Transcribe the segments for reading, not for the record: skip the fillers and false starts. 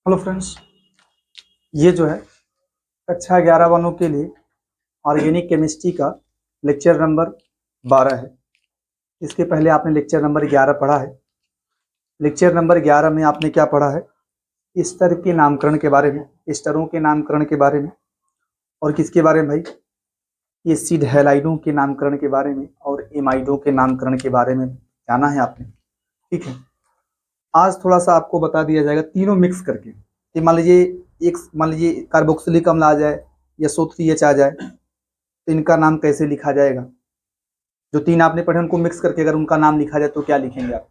Hello friends, ये जो है कक्षा 11 वालों के लिए ऑर्गेनिक केमिस्ट्री का लेक्चर नंबर 12 है। इसके पहले आपने लेक्चर नंबर 11 पढ़ा है। लेक्चर नंबर 11 में आपने क्या पढ़ा है? स्तर के नामकरण के बारे में, स्टरों के नामकरण के बारे में, और किसके बारे में भाई? एसिड हैलाइडों के नामकरण के बारे में और एमाइडों के नामकरण के बारे में जाना है आपने। ठीक है, आज थोड़ा सा आपको बता दिया जाएगा तीनों मिक्स करके कि मान लीजिए कार्बोक्सिलिक अम्ल आ जाए या SO3H आ जाए तो इनका नाम कैसे लिखा जाएगा। जो तीन आपने पढ़े उनको मिक्स करके अगर उनका नाम लिखा जाए तो क्या लिखेंगे आप?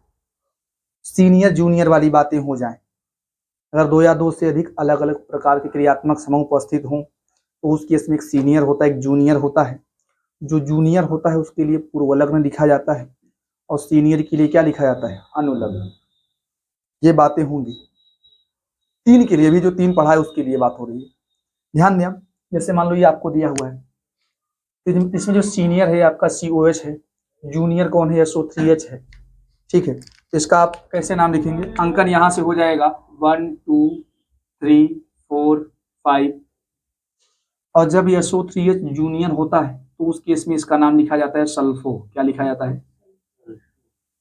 सीनियर जूनियर वाली बातें हो जाएं। अगर दो या दो से अधिक अलग अलग प्रकार के क्रियात्मक समूह उपस्थित हों तो उस केस में एक सीनियर होता है, एक जूनियर होता है। जो जूनियर होता है उसके लिए पूर्वलग्न लिखा जाता है और सीनियर के लिए क्या लिखा जाता है? अनुलग्न। ये बातें होंगी तीन के लिए भी, जो तीन पढ़ा है उसके लिए बात हो रही है। ध्यान दें, जैसे मान लो ये आपको दिया हुआ है, इसमें जो सीनियर है आपका COH है, जूनियर कौन है? SO3H है। ठीक है, तो इसका आप कैसे नाम लिखेंगे? अंकन यहां से हो जाएगा 1 2 3 4 5, और जब SO3H जूनियर होता है तो उस केस में इसका नाम लिखा जाता है सल्फो। क्या लिखा जाता है?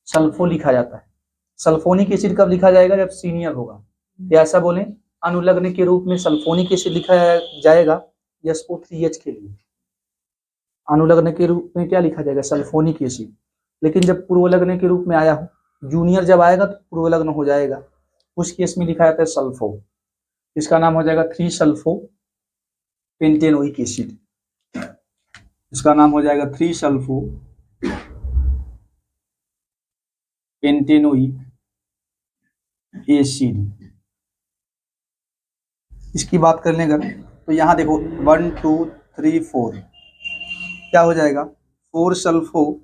सल्फो लिखा जाता है। सल्फोनिक एसिड कब लिखा जाएगा? जब सीनियर होगा। या ऐसा बोले, अनुलग्न के रूप में सल्फोनिक एसिड लिखा जाएगा SO3H के लिए। अनुलग्न के रूप में क्या लिखा जाएगा? Sulphonic acid. लेकिन जब पूर्वलग्न के रूप में आया हो, जूनियर जब आएगा तो पूर्वलग्न हो जाएगा, उस केस में लिखा जाता है सल्फो। इसका नाम हो जाएगा 3 सल्फो पेंटेनोइक एसिड। इसका नाम हो जाएगा 3 सल्फो पेंटेनोइक एसिड। इसकी बात कर लें अगर तो यहाँ देखो 1 2 3 4 क्या हो जाएगा? 4 सल्फो,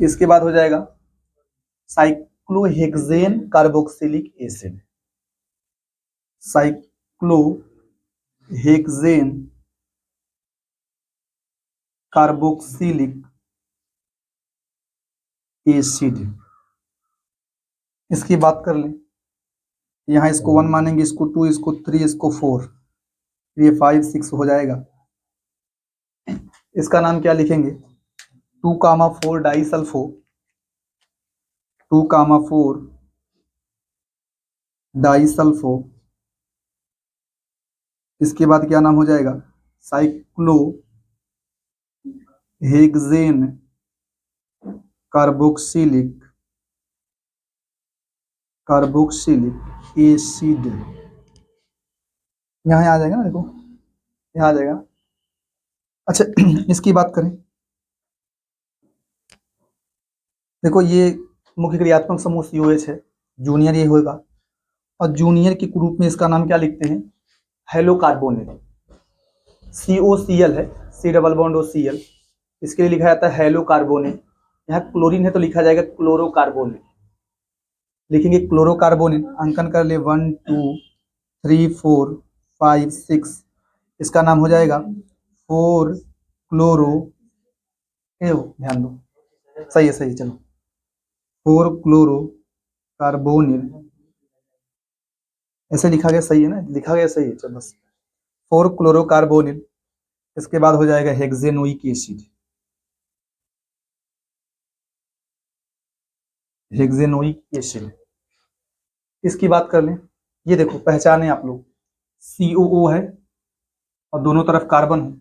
इसके बाद हो जाएगा cyclohexane carboxylic acid. Cyclohexane carboxylic acid. इसकी बात कर लें, यहाँ इसको 1 मानेंगे, इसको 2, इसको 3, इसको 4, ये 5 6 हो जाएगा। इसका नाम क्या लिखेंगे? 2,4 डाइसल्फो, 2,4 डाइसल्फो। इसके बाद क्या नाम हो जाएगा? Cyclohexane carboxylic acid. यहाँ आ जाएगा ना, देखो यहाँ आ जाएगा। अच्छा इसकी बात करें, देखो ये मुख्य क्रियात्मक समूह COH है, जूनियर ये होगा, और जूनियर के ग्रुप में इसका नाम क्या लिखते हैं? हेलोकार्बोनेट। COCl है, C डबल बॉन्ड OCl, इसके लिए लिखा जाता है हेलोकार्बोनेट। यहाँ क्लोरीन है तो लिखा जाएगा क्लोरोकार्बोनेट। लिखेंगे क्लोरोकार्बोनेट। अंकन कर ले 1 2 3 4 5 6, इसका नाम हो जाएगा 4 क्लोरो। ध्यान दो, सही है सही है, चलो 4 क्लोरो कार्बोनिल। ऐसे लिखा गया, सही है ना? लिखा गया सही है, चलो बस 4 क्लोरो कार्बोनिल। इसके बाद हो जाएगा हेक्सेनोइक एसिड। हेक्सेनोइक एसिड, इसकी बात कर लें, ये देखो पहचाने आप लोग, COO है और दोनों तरफ कार्बन हो,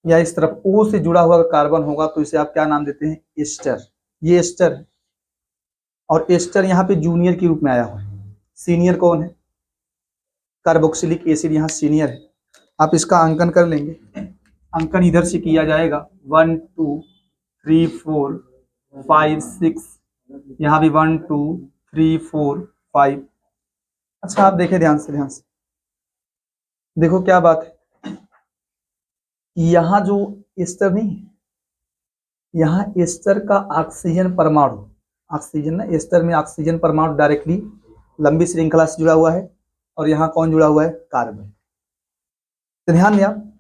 या इस तरफ O से जुड़ा हुआ कार्बन होगा तो इसे आप क्या नाम देते हैं? एस्टर। ये एस्टर है, और एस्टर यहाँ पे जूनियर के रूप में आया हुआ है। सीनियर कौन है? कार्बोक्सिलिक एसिड यहाँ सीनियर है। आप इसका अंकन कर लेंगे, अंकन इधर से किया जाएगा 1 2 3 4 5 6, यहाँ भी 1 2 3 4 5। अच्छा आप देखें ध्यान से देखो क्या बात है, यहाँ जो एस्टर नहीं है, यहाँ एस्टर का ऑक्सीजन परमाणु, ऑक्सीजन ना, एस्टर में ऑक्सीजन परमाणु डायरेक्टली लंबी श्रृंखला से जुड़ा हुआ है, और यहाँ कौन जुड़ा हुआ है? कार्बन। तो ध्यान दें, आप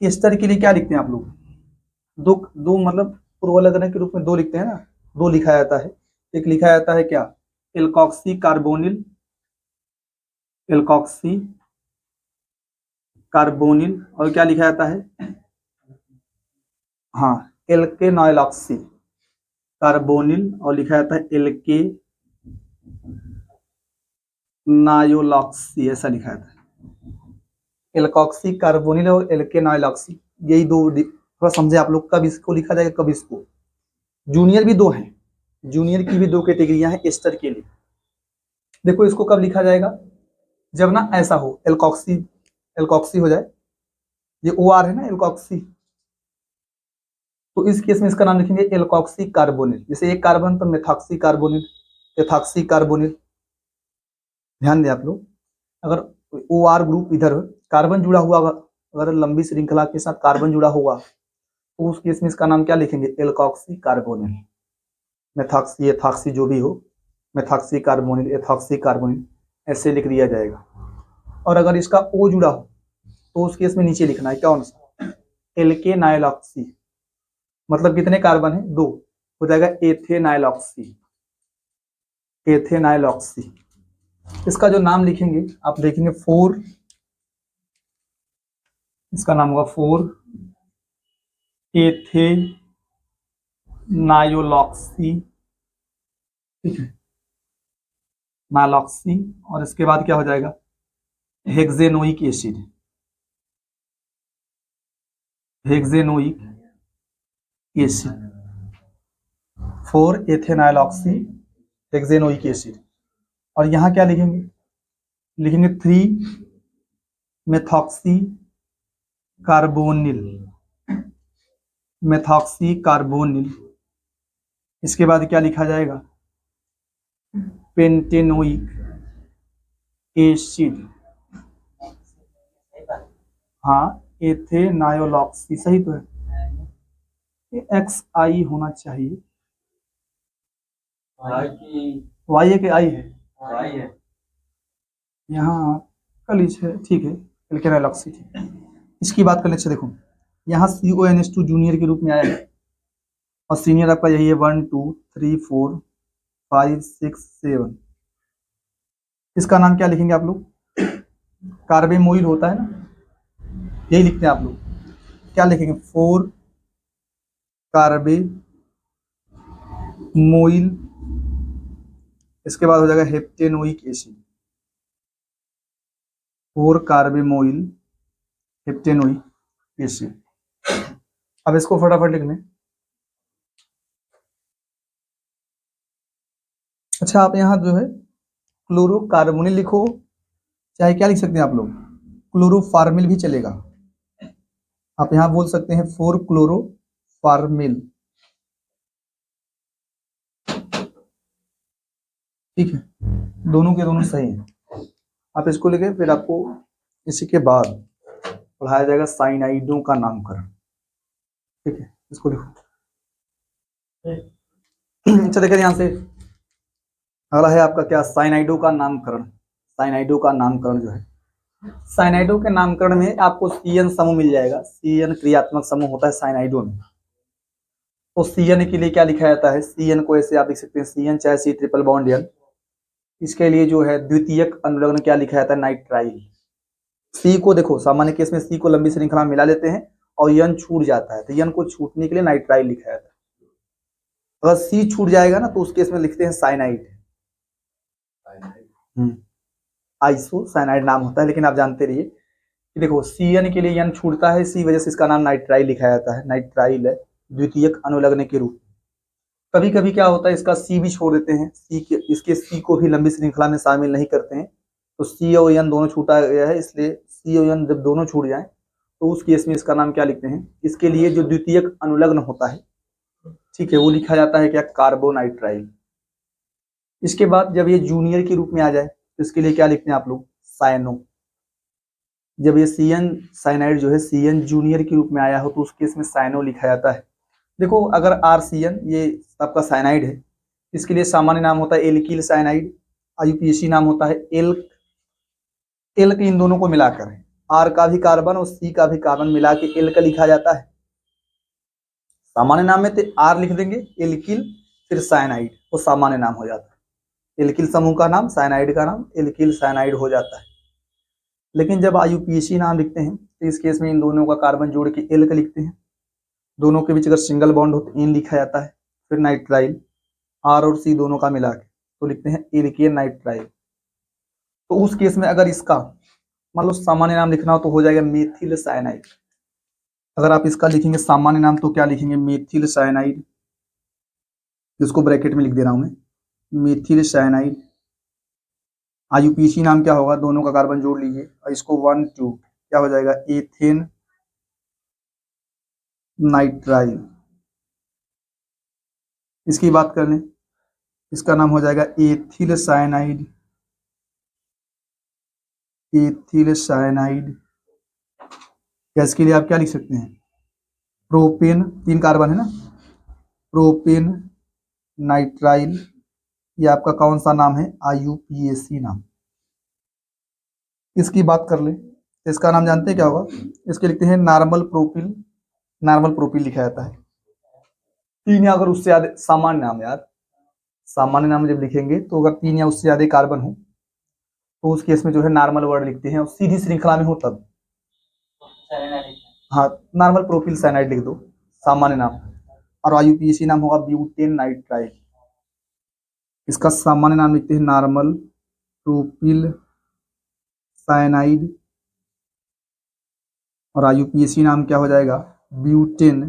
एस्टर के लिए क्या लिखते हैं आप लोग? दो मतलब पूर्वलग्न के रूप में दो लिखते हैं ना, दो लिखा जाता है। एक लिखा जाता है क्या? एल्कोक्सी कार्बोनिल, एल्कोक्सी कार्बोनिल, और क्या लिखा जाता है, हाँ एल्केनॉइलॉक्सी कार्बोनिल, और लिखा जाता है एल्केनायोलॉक्सी, ऐसा लिखा जाता है। एल्कोक्सी कार्बोनिल और एल्केनॉइलॉक्सी, यही दो थोड़ा समझे आप लोग, कब इसको लिखा जाएगा कब इसको। जूनियर भी दो हैं, जूनियर की भी दो कैटेगरियां हैं एस्टर के लिए। देखो इसको कब लिखा जाएगा, जब ना ऐसा हो, एल्कोक्सी, एल्कोक्सी हो जाए, ये ओ आर है ना एल्कोक्सी, तो इस केस में इसका नाम लिखेंगे एल्कोक्सी कार्बोनिल। जैसे एक कार्बन तो मेथॉक्सी कार्बोनिल, एथॉक्सी कार्बोनिल। ध्यान दें आप लोग, अगर ओ आर ग्रुप इधर कार्बन जुड़ा हुआ, अगर लंबी श्रृंखला के साथ कार्बन जुड़ा हुआ, तो उस केस में इसका नाम क्या लिखेंगे, एल्कोक्सी कार्बोनिल। मेथॉक्सी एथॉक्सी जो भी हो, मेथॉक्सी कार्बोनिल, एथॉक्सी कार्बोनिल, ऐसे लिख दिया जाएगा। और अगर इसका ओ जुड़ा हो तो उस केस में नीचे लिखना है कौन सा, एल्केनाइलॉक्सी। मतलब कितने कार्बन है, दो, हो जाएगा एथेनाइलॉक्सी, एथेनाइलॉक्सी। इसका जो नाम लिखेंगे आप देखेंगे 4, इसका नाम होगा 4 एथेनायोलॉक्सी, ठीक है, नाइलॉक्सी। और इसके बाद क्या हो जाएगा, हेक्सेनोइक एसिड, हेक्सेनोइक एसिड, 4 एथेनाइलॉक्सी हेक्सेनोइक एसिड। और यहाँ क्या लिखेंगे, लिखेंगे 3 मेथॉक्सी कार्बोनिल, मेथॉक्सी कार्बोनिल। इसके बाद क्या लिखा जाएगा, पेंटेनोइक एसिड, हाँ एथेनायोलॉक्सी, सही तो है, एक्स आई होना चाहिए, वाई है कि आई है, यहाँ कलिच है, ठीक है, एल्केनाइलॉक्सी, ठीक है। इसकी बात कर लेते, देखो यहाँ CONH2 जूनियर के रूप में आया है, और सीनियर आपका यही है 1 2 3 4 5 6 7। इसका नाम क्या लिखेंगे आप लोग, कार्बेमोइल होता है ना, यही लिखते हैं आप लोग, क्या लिखेंगे, 4 कार्बेमोइल। इसके बाद हो जाएगा हेप्टेनोइक एसिड, 4 कार्बेमोइल हेप्टेनोइक एसिड। अब इसको फटाफट लिख लें। अच्छा आप यहाँ जो है क्लोरोकार्बोनिल लिखो, चाहे क्या लिख सकते हैं आप लोग, क्लोरोफार्मिल भी चलेगा, आप यहाँ बोल सकते हैं 4 क्लोरोफार्मिल, ठीक है, दोनों के दोनों सही हैं। आप इसको लिखे, फिर आपको इसी के बाद पढ़ाया जाएगा साइनाइडों का नामकरण, ठीक है, इसको लिखो। अच्छा देखिए यहाँ से अगला है आपका क्या, साइनाइडों का नामकरण। साइनाइडों का नामकरण जो है, साइनाइडों के नामकरण में आपको CN समूह मिल जाएगा, CN क्रियात्मक समूह होता है साइनाइडों में। तो CN के लिए क्या लिखा जाता है, CN को ऐसे आप लिख सकते हैं, CN चाहे C ट्रिपल बॉन्ड N, इसके लिए जो है द्वितीयक अनुलग्न क्या लिखा जाता है, नाइट्राइल। C को देखो सामान्य केस में C को लंबी श्रृंखला में मिला लेते हैं और N छूट जाता है, तो N को छूटने के लिए नाइट्राइल लिखा जाता है। अगर C छूट जाएगा ना तो उस केस में लिखते हैं साइनाइड, आइसो साइनाइड नाम होता है, लेकिन आप जानते रहिए कि देखो CN के लिए N छूटता है, इसी वजह से इसका नाम नाइट्राइल लिखा जाता है, नाइट्राइल है द्वितीयक अनुलग्न के रूप। कभी कभी क्या होता है, इसका C भी छोड़ देते हैं, इसके C को भी लंबी श्रृंखला में शामिल नहीं करते हैं, तो C और N दोनों छूटा गया है, इसलिए C और N जब दोनों छूट जाए तो उस केस में इसका नाम क्या लिखते हैं, इसके लिए जो द्वितीयक अनुलग्न होता है, ठीक है, वो लिखा जाता है क्या, कार्बोनाइट्राइल। इसके बाद जब ये जूनियर के रूप में आ जाए तो इसके लिए क्या लिखते हैं आप लोग, साइनो। जब ये CN साइनाइड जो है CN जूनियर के रूप में आया हो तो उस केस में साइनो लिखा जाता है। देखो अगर RCN ये आपका साइनाइड है, इसके लिए सामान्य नाम होता है एल्किल साइनाइड, IUPAC नाम होता है एल्क। एल्क इन दोनों को मिलाकर है, R का भी कार्बन और C का भी कार्बन मिला के एल्क लिखा जाता है। सामान्य नाम में तो R लिख देंगे एल्किल, फिर साइनाइड, वो सामान्य नाम हो जाता है। एल्किल समूह का नाम, साइनाइड का नाम एल्किल साइनाइड हो जाता है। लेकिन जब IUPAC नाम लिखते हैं तो इस केस में इन दोनों का कार्बन जोड़ के एल का लिखते हैं, दोनों के बीच अगर सिंगल बॉन्ड हो तो इन लिखा जाता है, फिर नाइट्राइल R और C दोनों का मिला के तो लिखते हैं एल्केन नाइट्राइल। तो उस केस में अगर इसका मान लो सामान्य नाम लिखना हो तो हो जाएगा मेथिल साइनाइड। अगर आप इसका लिखेंगे सामान्य नाम तो क्या लिखेंगे, मेथिल साइनाइड, जिसको ब्रैकेट में लिख दे रहा हूं मैं, मेथिल साइनाइड। IUPAC नाम क्या होगा, दोनों का कार्बन जोड़ लीजिए और इसको 1 2 क्या हो जाएगा, एथेन नाइट्राइल। इसकी बात कर लें, इसका नाम हो जाएगा ethyl cyanide, ethyl cyanide. Gas के लिए आप क्या लिख सकते हैं, प्रोपेन, 3 कार्बन है ना, प्रोपेन नाइट्राइल। ये आपका कौन सा नाम है, IUPAC नाम। इसकी बात कर ले तो इसका नाम जानते हैं क्या होगा, इसके लिखते हैं नॉर्मल प्रोपिल, नॉर्मल प्रोपिल लिखा जाता है। 3 या अगर उससे ज्यादा सामान्य नाम, यार सामान्य नाम जब लिखेंगे तो अगर 3 या उससे ज्यादा कार्बन हो तो उस केस में जो है नॉर्मल वर्ड लिखते हैं, और सीधी श्रृंखला में हो तब हाँ नॉर्मल प्रोपिल साइनाइड लिख दो सामान्य नाम, और IUPAC नाम होगा ब्यूटेन नाइट्राइल। इसका सामान्य नाम लिखते हैं नॉर्मल प्रोपिल साइनाइड, और IUPAC नाम क्या हो जाएगा, ब्यूटेन,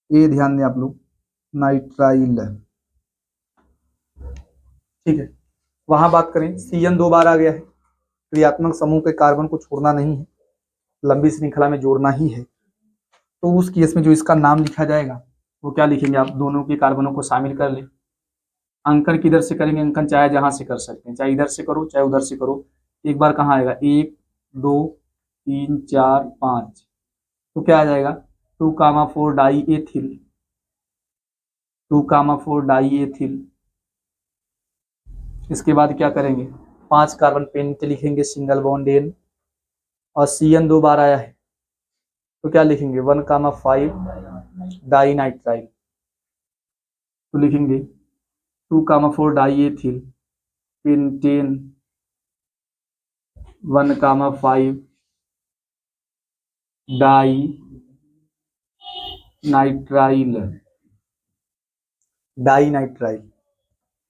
ये ध्यान दें आप लोग, नाइट्राइल। ठीक है, वहां बात करें CN 2 बार आ गया है, क्रियात्मक समूह के कार्बन को छोड़ना नहीं है, लंबी श्रृंखला में जोड़ना ही है। तो उस केस में जो इसका नाम लिखा जाएगा वो क्या लिखेंगे आप, दोनों के कार्बनों को शामिल कर ले। अंकन किधर से करेंगे, अंकन चाहे जहां से कर सकते हैं, चाहे इधर से करो चाहे उधर से करो। एक बार कहाँ आएगा, 1 2 3 4 5, तो क्या आ जाएगा 2,4 डाई एथिल, 2,4 डाई एथिल। इसके बाद क्या करेंगे, 5 कार्बन पेंट लिखेंगे सिंगल बॉन्ड एन, और CN 2 बार आया है तो क्या लिखेंगे 1,5 डाई नाइट्राइल, तो लिखेंगे 2,4 di ethyl pentane 1,5 di nitrile, di nitrile.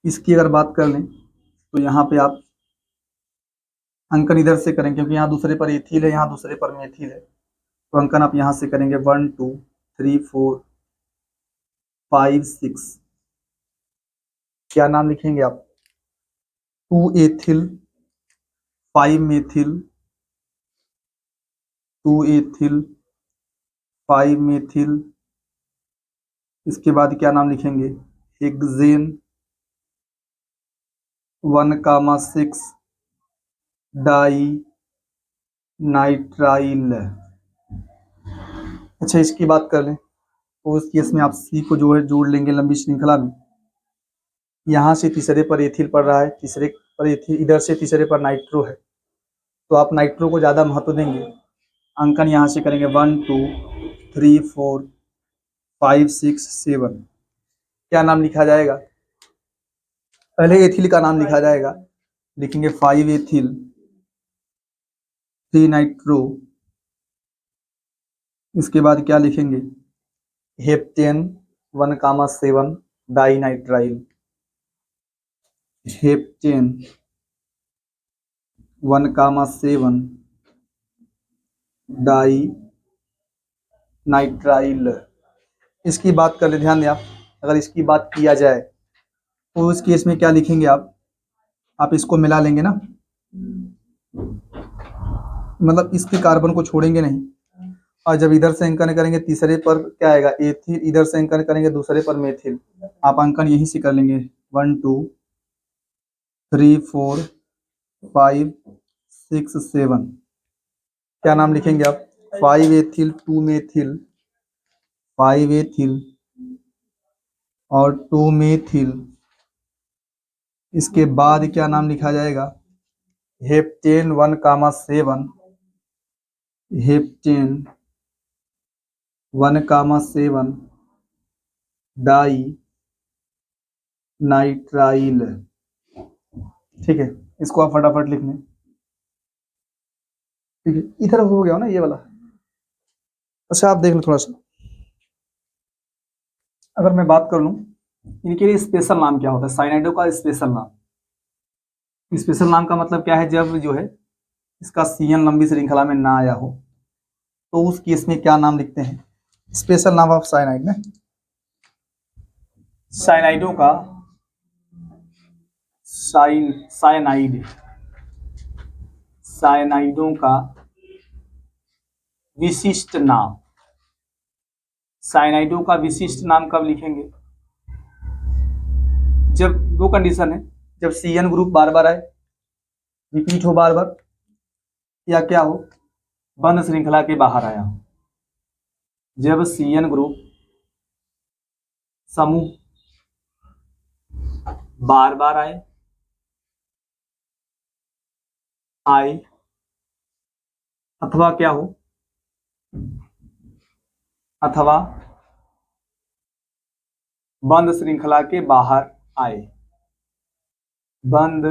इसकी अगर बात कर लें तो यहाँ पे आप अंकन इधर से करें, क्योंकि यहाँ दूसरे पर एथिल है, यहाँ दूसरे पर मेथिल है, तो अंकन आप यहाँ से करेंगे 1 2 3 4 5 6। क्या नाम लिखेंगे आप, 2 एथिल 5 मेथिल, 2 एथिल 5 मेथिल। इसके बाद क्या नाम लिखेंगे, हेक्सेन 1,6 डाई नाइट्राइल। अच्छा इसकी बात कर लें तो उस केस में आप C को जो है जोड़ लेंगे लंबी श्रृंखला में, यहाँ से तीसरे पर एथिल पड़ रहा है, तीसरे पर एथिल, इधर से तीसरे पर नाइट्रो है, तो आप नाइट्रो को ज़्यादा महत्व देंगे। अंकन यहाँ से करेंगे 1 2 3 4 5 6 7। क्या नाम लिखा जाएगा, पहले एथिल का नाम लिखा जाएगा, लिखेंगे 5 एथिल 3 नाइट्रो। इसके बाद क्या लिखेंगे, heptane 1,7 di nitrile, heptane 1,7 di nitrile. इसकी बात कर ले, ध्यान दें आप, अगर इसकी बात किया जाए तो उस केस में क्या लिखेंगे आप इसको मिला लेंगे ना, मतलब इसके कार्बन को छोड़ेंगे नहीं, और जब इधर से अंकन करेंगे तीसरे पर क्या आएगा एथिल, इधर से अंकन करेंगे दूसरे पर मेथिल, आप अंकन यहीं से कर लेंगे 1 2 3 4 5 6 7। क्या नाम लिखेंगे आप, 5 एथिल 2 मेथिल, 5 एथिल और 2 मेथिल। इसके बाद क्या नाम लिखा जाएगा, हेप्टेन 1,7, हेप्टेन 1,7 डाई नाइट्राइल। ठीक है, इसको आप फटाफट लिख लें। ठीक है, इधर हो गया हो ना ये वाला। अच्छा आप देख लो थोड़ा सा, अगर मैं बात कर लूं इनके लिए स्पेशल नाम क्या होता है, साइनाइडो का स्पेशल नाम। स्पेशल नाम का मतलब क्या है, जब जो है इसका सीएन लंबी श्रृंखला में ना आया हो तो उस केस में क्या नाम लिखते हैं, स्पेशल नाम ऑफ साइनाइड में। साइनाइडों का साइनाइडों का विशिष्ट नाम। साइनाइडों का विशिष्ट नाम कब लिखेंगे, जब दो कंडीशन है, जब सीएन ग्रुप बार बार आए, रिपीट हो बार बार, या क्या हो, बंद श्रृंखला के बाहर आया हो। जब सीएन ग्रुप समूह बार बार आए अथवा क्या हो, अथवा बंद श्रृंखला के बाहर आए, बंद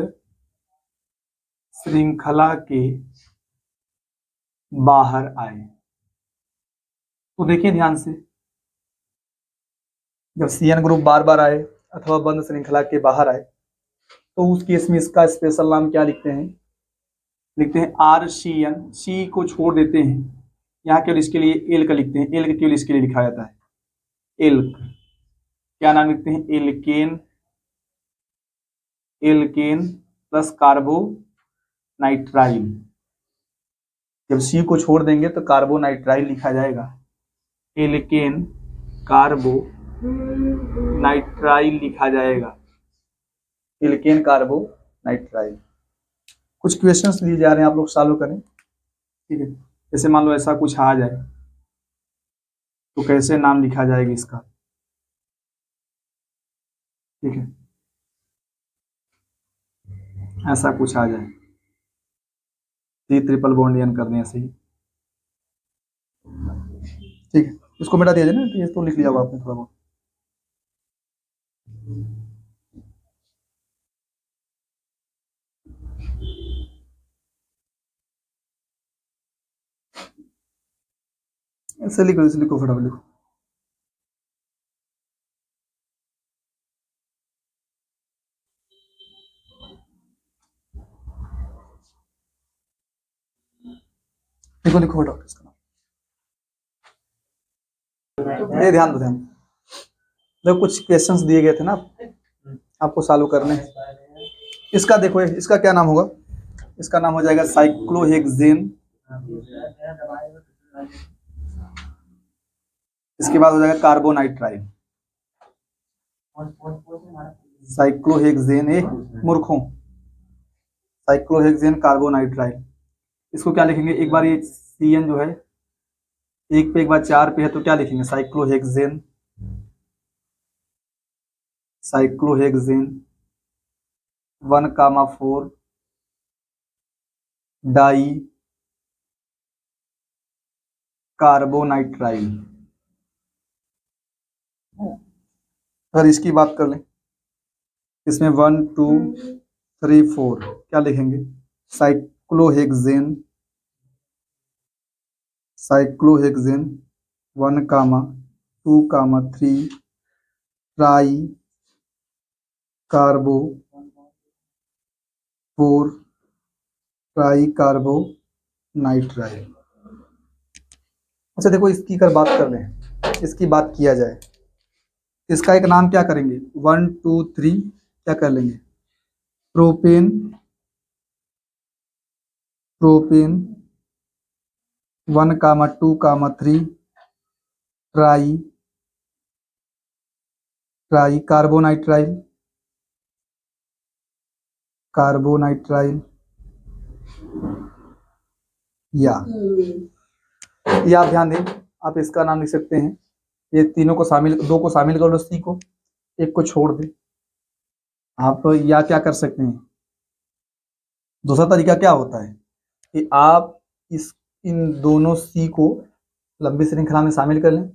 श्रृंखला के बाहर आए। तो देखिए ध्यान से, जब सीएन ग्रुप बार बार आए अथवा बंद श्रृंखला के बाहर आए तो उस केस में इसका स्पेशल नाम क्या लिखते हैं, लिखते हैं आर सी एन। सी को छोड़ देते हैं, यहाँ केवल इसके लिए एल का लिखते हैं, एल का केवल इसके लिए लिखा जाता है, एल। क्या नाम लिखते हैं, एल्केन, एल्केन प्लस कार्बोनाइट्राइल। जब सी को छोड़ देंगे तो कार्बोनाइट्राइल लिखा जाएगा, एल्केन कार्बोनाइट्राइल लिखा जाएगा, एल्केन कार्बोनाइट्राइल। कुछ क्वेश्चंस दिए जा रहे हैं, आप लोग सॉल्व करें। ठीक है, जैसे मान लो ऐसा कुछ आ जाए तो कैसे नाम लिखा जाएगा इसका। ठीक है, ऐसा कुछ आ जाए, सी ट्रिपल बॉन्ड एन करने से ही। ठीक है, इसको मिटा दिया जाए ना, ये तो लिख लिया होगा आपने थोड़ा बहुत। ऐसे लिखो फटाफट लिखो। लिखो फटाफट इसका नाम। ये ध्यान दो, ध्यान देखो, कुछ क्वेश्चंस दिए गए थे ना आपको सॉल्व करने। इसका देखो, इसका क्या नाम होगा, इसका नाम हो जाएगा साइक्लोहेक्सेन। इसके बाद हो जाएगा कार्बोनाइट्राइल। साइक्लोहेक्सेन, मूर्खों, साइक्लोहेक्सेन कार्बोनाइट्राइल। इसको क्या लिखेंगे, एक बार ये सीएन जो है एक पे एक बार 4 पे है तो क्या लिखेंगे, साइक्लोहेक्सेन, साइक्लोहेक्सेन 1,4 डाई कार्बोनाइट्राइल। अगर इसकी बात कर लें, इसमें 1 2 3 4 क्या लिखेंगे, cyclohexane, cyclohexane 1,2,3 try कार्बो 4 try कार्बो nitrile. अच्छा देखो, इसकी अगर बात कर लें, इसकी बात किया जाए, इसका एक नाम क्या करेंगे, 1 2 3 क्या कर लेंगे, propane, propane 1,2,3 try, try carbonitrile, carbonitrile. या आप ध्यान दें, आप इसका नाम लिख सकते हैं, ये तीनों को शामिल, दो को शामिल कर लो, सी को, एक को छोड़ दे। आप या क्या कर सकते हैं, दूसरा तरीका क्या होता है कि आप इन दोनों सी को लंबी श्रृंखला में शामिल कर लें,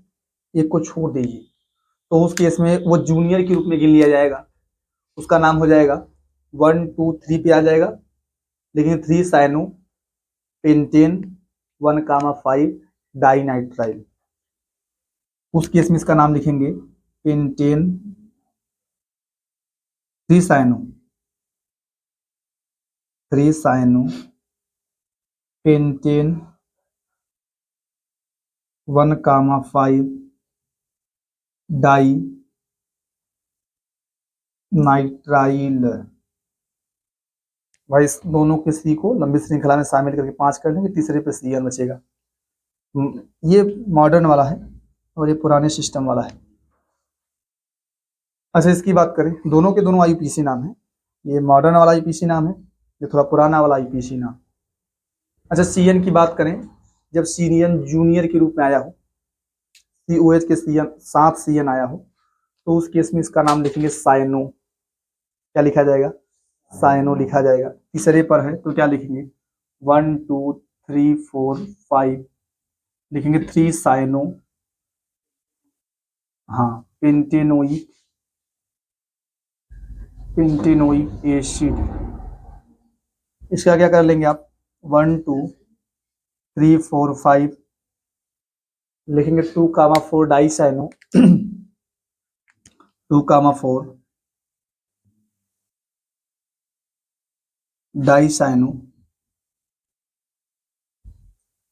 एक को छोड़ दीजिए, तो उस केस में वो जूनियर के रूप में गिन लिया जाएगा उसका नाम हो जाएगा 1 2 3 पे आ जाएगा, लेकिन 3 साइनो पेंटेन 1,5 डाइनाइट्राइल। उस केस में इसका नाम लिखेंगे pentane 3 cyano pentane 1,5 di nitrile. भाई इस दोनों के सी को लंबी श्रृंखला में शामिल करके 5 कर लेंगे, तीसरे पे सी एन बचेगा। ये मॉडर्न वाला है और ये पुराने सिस्टम वाला है। अच्छा, इसकी बात करें, दोनों के दोनों आईपीसी नाम है। ये मॉडर्न वाला आईपीसी नाम है, ये थोड़ा पुराना वाला आईपीसी नाम। अच्छा, सीएन की बात करें, जब सीएन जूनियर के रूप में आया हो, सीओएच के सीएन साथ सीएन आया हो, तो उस केस में इसका नाम लिखेंगे साइनो। क्या लिखा जाएगा? साइनो लिखा जाएगा। तीसरे पर है तो क्या लिखेंगे? 1 2 3 4 5 लिखेंगे 3 साइनो, हाँ, पेंटेनोइक एसिड। इसका क्या कर लेंगे आप? 1 2 3 4 5 लिखेंगे 2,4 डाइसाइनो 2,4 डाइसाइनो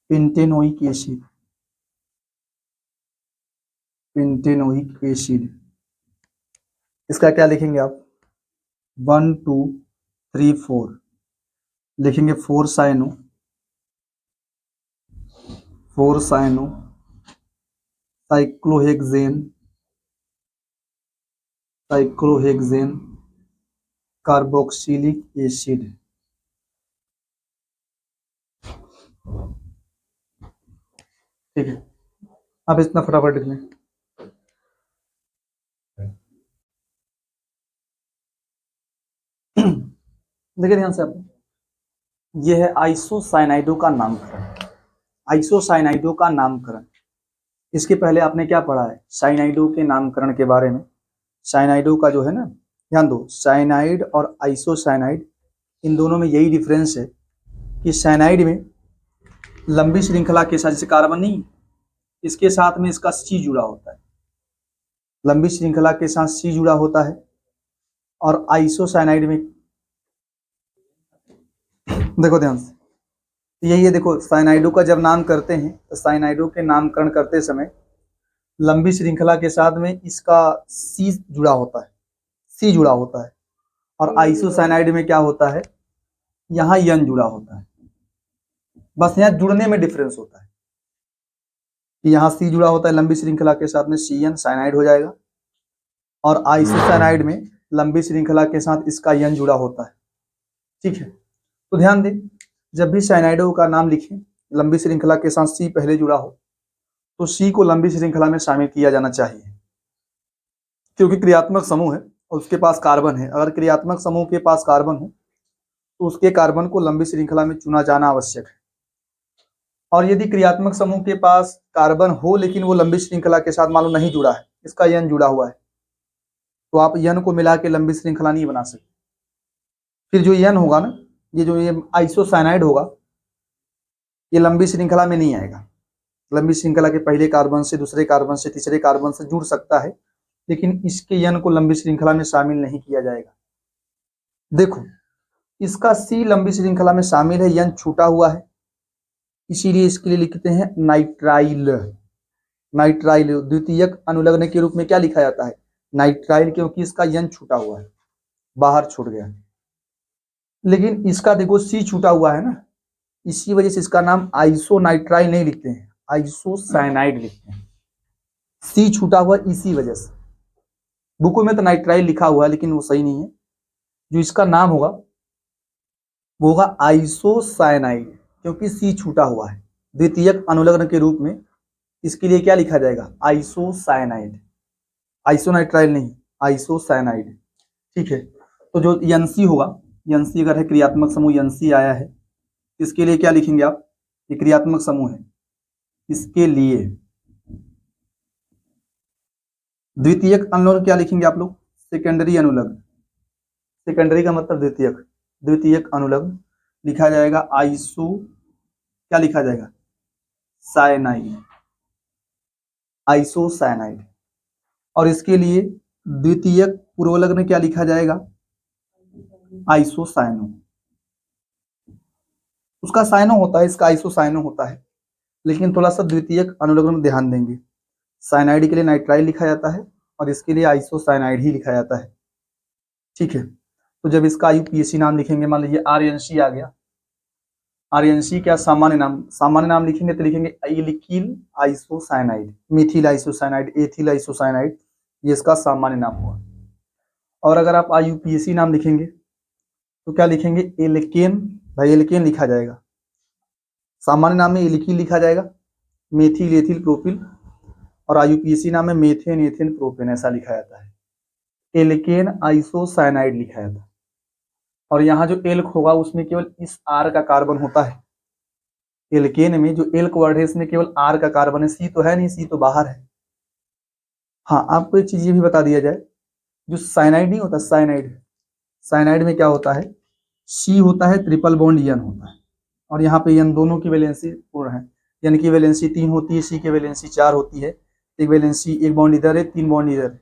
पेंटेनोइक एसिड। इसका क्या लिखेंगे आप? 1 2 3 4 लिखेंगे 4 साइनो साइक्लोहेक्सेन कार्बोक्सिलिक एसिड। ठीक है, अब इतना फटाफट लिख लें। देखिए ध्यान से आप, यह है आइसोसाइनाइडों का नामकरण। आइसोसाइनाइडों का नामकरण, इसके पहले आपने क्या पढ़ा है? साइनाइडों के नामकरण के बारे में। साइनाइडों का जो है ना, ध्यान दो, साइनाइड और आइसोसाइनाइड, इन दोनों में यही डिफरेंस है कि साइनाइड में लंबी श्रृंखला के साथ, जैसे कार्बन नहीं, इसके साथ में इसका सी जुड़ा होता है, लंबी श्रृंखला के साथ सी जुड़ा होता है। और आइसोसाइनाइड में देखो ध्यान से, यही है, देखो साइनाइडों का जब नाम करते हैं तो साइनाइडों के नामकरण करते समय लंबी श्रृंखला के साथ में इसका सी जुड़ा होता है, और आइसोसाइनाइड में क्या होता है? यहाँ यन जुड़ा होता है। बस यहाँ जुड़ने में डिफरेंस होता है कि यहाँ सी जुड़ा होता है लंबी श्रृंखला के साथ में, सी एन साइनाइड हो जाएगा, और आइसोसाइनाइड में लंबी श्रृंखला के साथ इसका यन जुड़ा होता है। ठीक है, तो ध्यान दें, जब भी साइनाइडों का नाम लिखें, लंबी श्रृंखला के साथ सी पहले जुड़ा हो, तो सी को लंबी श्रृंखला में शामिल किया जाना चाहिए, क्योंकि क्रियात्मक समूह है और उसके पास कार्बन है। अगर क्रियात्मक समूह के पास कार्बन हो तो उसके कार्बन को लंबी श्रृंखला में चुना जाना आवश्यक है। और यदि क्रियात्मक समूह के पास कार्बन हो लेकिन वो लंबी श्रृंखला के साथ मान लो नहीं जुड़ा है, इसका यन जुड़ा हुआ है, तो आप यन को मिला के लंबी श्रृंखला नहीं बना सकते। फिर जो यन होगा ना, ये आइसोसाइनाइड होगा, ये लंबी श्रृंखला में नहीं आएगा। लंबी श्रृंखला के पहले कार्बन से, दूसरे कार्बन से, तीसरे कार्बन से जुड़ सकता है, लेकिन इसके यन को लंबी श्रृंखला में शामिल नहीं किया जाएगा। देखो, इसका सी लंबी श्रृंखला में शामिल है, यन छूटा हुआ है, इसीलिए इसके लिए लिखते हैं नाइट्राइल। द्वितीयक अनुलग्न के रूप में क्या लिखा जाता है? नाइट्राइल, क्योंकि इसका यन छूटा हुआ है, बाहर छूट गया। लेकिन इसका देखो सी छूटा हुआ है ना, इसी वजह से इसका नाम आइसोनाइट्राइल नहीं लिखते हैं, आइसोसाइनाइड लिखते हैं। सी छूटा हुआ इसी वजह से, बुकों में तो नाइट्राइल लिखा हुआ है लेकिन वो सही नहीं है। जो इसका नाम होगा वो होगा आइसोसाइनाइड, क्योंकि सी छूटा हुआ है। द्वितीयक अनुलग्न के रूप में इसके लिए क्या लिखा जाएगा? आइसोसाइनाइड, आइसोनाइट्राइल नहीं, आइसोसाइनाइड। ठीक है, तो जो एनसी होगा, एनसी अगर है क्रियात्मक समूह, एनसी आया है, इसके लिए क्या लिखेंगे आप? ये क्रियात्मक समूह है, इसके लिए द्वितीयक अनुलग्न क्या लिखेंगे आप लोग? सेकेंडरी अनुलग्न। सेकेंडरी का मतलब द्वितीयक, द्वितीयक अनुलग्न लिखा जाएगा आइसो, क्या लिखा जाएगा, साइनाइड, आइसोसाइनाइड। और इसके लिए द्वितीयक पूर्वलग्न क्या लिखा जाएगा, आइसोसाइनो। उसका साइनो होता है, इसका आइसोसाइनो होता है, लेकिन थोड़ा सा द्वितीयक अनुलग्न में ध्यान देंगे। साइनाइड के लिए नाइट्राइल लिखा जाता है और इसके लिए आइसोसाइनाइड ही लिखा जाता है। ठीक है, तो जब इसका आईयूपीएसी नाम लिखेंगे, मान लीजिए आरएनसी आ गया, आरएनसी क्या सामान्य नाम, सामान्य नाम लिखेंगे तो लिखेंगे alkyl isocyanide, methyl isocyanide, ethyl isocyanide, ये इसका सामान्य नाम हुआ। और अगर आप आईयूपीएसी नाम लिखेंगे तो क्या लिखेंगे, एल्केन, भाई एल्केन लिखा जाएगा, सामान्य नाम में एल्किल लिखा जाएगा, मेथिल एथिल प्रोपिल, और आईयूपीएसी नाम में मेथेन एथेन प्रोपेन, ऐसा लिखा जाता है। एल्केन आइसोसाइनाइड लिखा जाता है। और यहाँ जो एल्क होगा उसमें केवल इस आर का कार्बन होता है। एल्केन में जो एल्क वर्ड है इसमें केवल आर का कार्बन है, सी तो है नहीं, सी तो बाहर है। हाँ, आपको एक चीज ये भी बता दिया जाए, जो साइनाइड नहीं होता, साइनाइड, साइनाइड में क्या होता है, सी होता है, ट्रिपल बॉन्ड एन होता है, और यहाँ पे एन दोनों की वैलेंसी पूर्ण है। एन की वैलेंसी 3 होती है, सी की वैलेंसी 4 होती है, एक वैलेंसी, एक बॉन्ड इधर है, 3 बॉन्ड इधर है।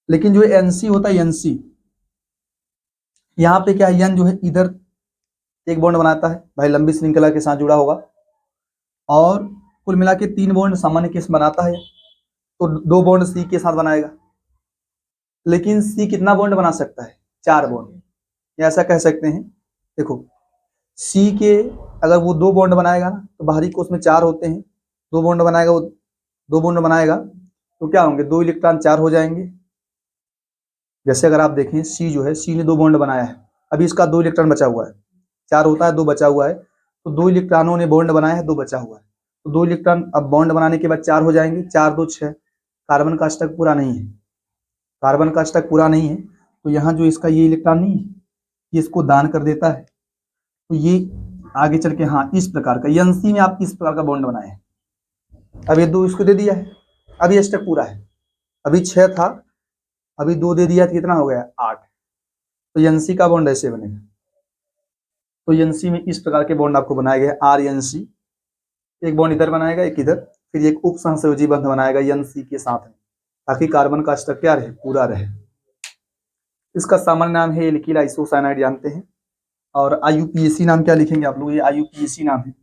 लेकिन जो एनसी होता है, एनसी, यहाँ पे क्या है, एन जो है इधर एक बॉन्ड बनाता है, भाई लंबी श्रृंखला के साथ जुड़ा होगा, और कुल मिला के 3 बॉन्ड सामान्य केस बनाता है, तो 2 बॉन्ड सी के साथ बनाएगा। लेकिन सी कितना बॉन्ड बना सकता है, 4 बॉन्ड, या ऐसा कह सकते हैं, देखो सी के अगर वो 2 बॉन्ड बनाएगा ना, तो बाहरी कोष में 4 होते हैं, 2 बॉन्ड बनाएगा वो, 2 बॉन्ड बनाएगा तो क्या होंगे, 2 इलेक्ट्रॉन 4 हो जाएंगे। जैसे अगर आप देखें सी जो है, सी ने 2 बॉन्ड बनाया है, अभी इसका 2 इलेक्ट्रॉन बचा हुआ है, 4 होता है, 2 बचा हुआ है, तो 2 इलेक्ट्रॉनों ने बॉन्ड बनाया है, 2 बचा हुआ है, तो 2 इलेक्ट्रॉन अब बॉन्ड बनाने के बाद 4 हो जाएंगे, 4 2 6, कार्बन का अष्टक पूरा नहीं है, कार्बन का अष्टक पूरा नहीं है, तो यहाँ जो इसका ये इलेक्ट्रॉन नहीं है, ये इसको दान कर देता है, तो ये आगे चल के, हाँ इस प्रकार का एनसी में आप इस प्रकार का बॉन्ड बनाए, अब ये 2 इसको दे दिया है, अभी अष्टक पूरा है, अभी 6 था, अभी 2 दे दिया तो कितना हो गया, 8, तो एनसी का बॉन्ड ऐसे बनेगा। तो एनसी में इस प्रकार के बॉन्ड आपको बनाए गए, आर एन सी, एक बॉन्ड इधर बनाएगा, एक इधर, फिर एक उप सहसंयोजी बंध बनाएगा एनसी के साथ में, ताकि कार्बन का अष्टक क्या रहे, पूरा रहे। इसका सामान्य नाम है एल्किल आइसोसाइनाइड, जानते हैं। और आईयूपीएसी नाम क्या लिखेंगे आप लोग, ये आईयूपीएसी नाम है,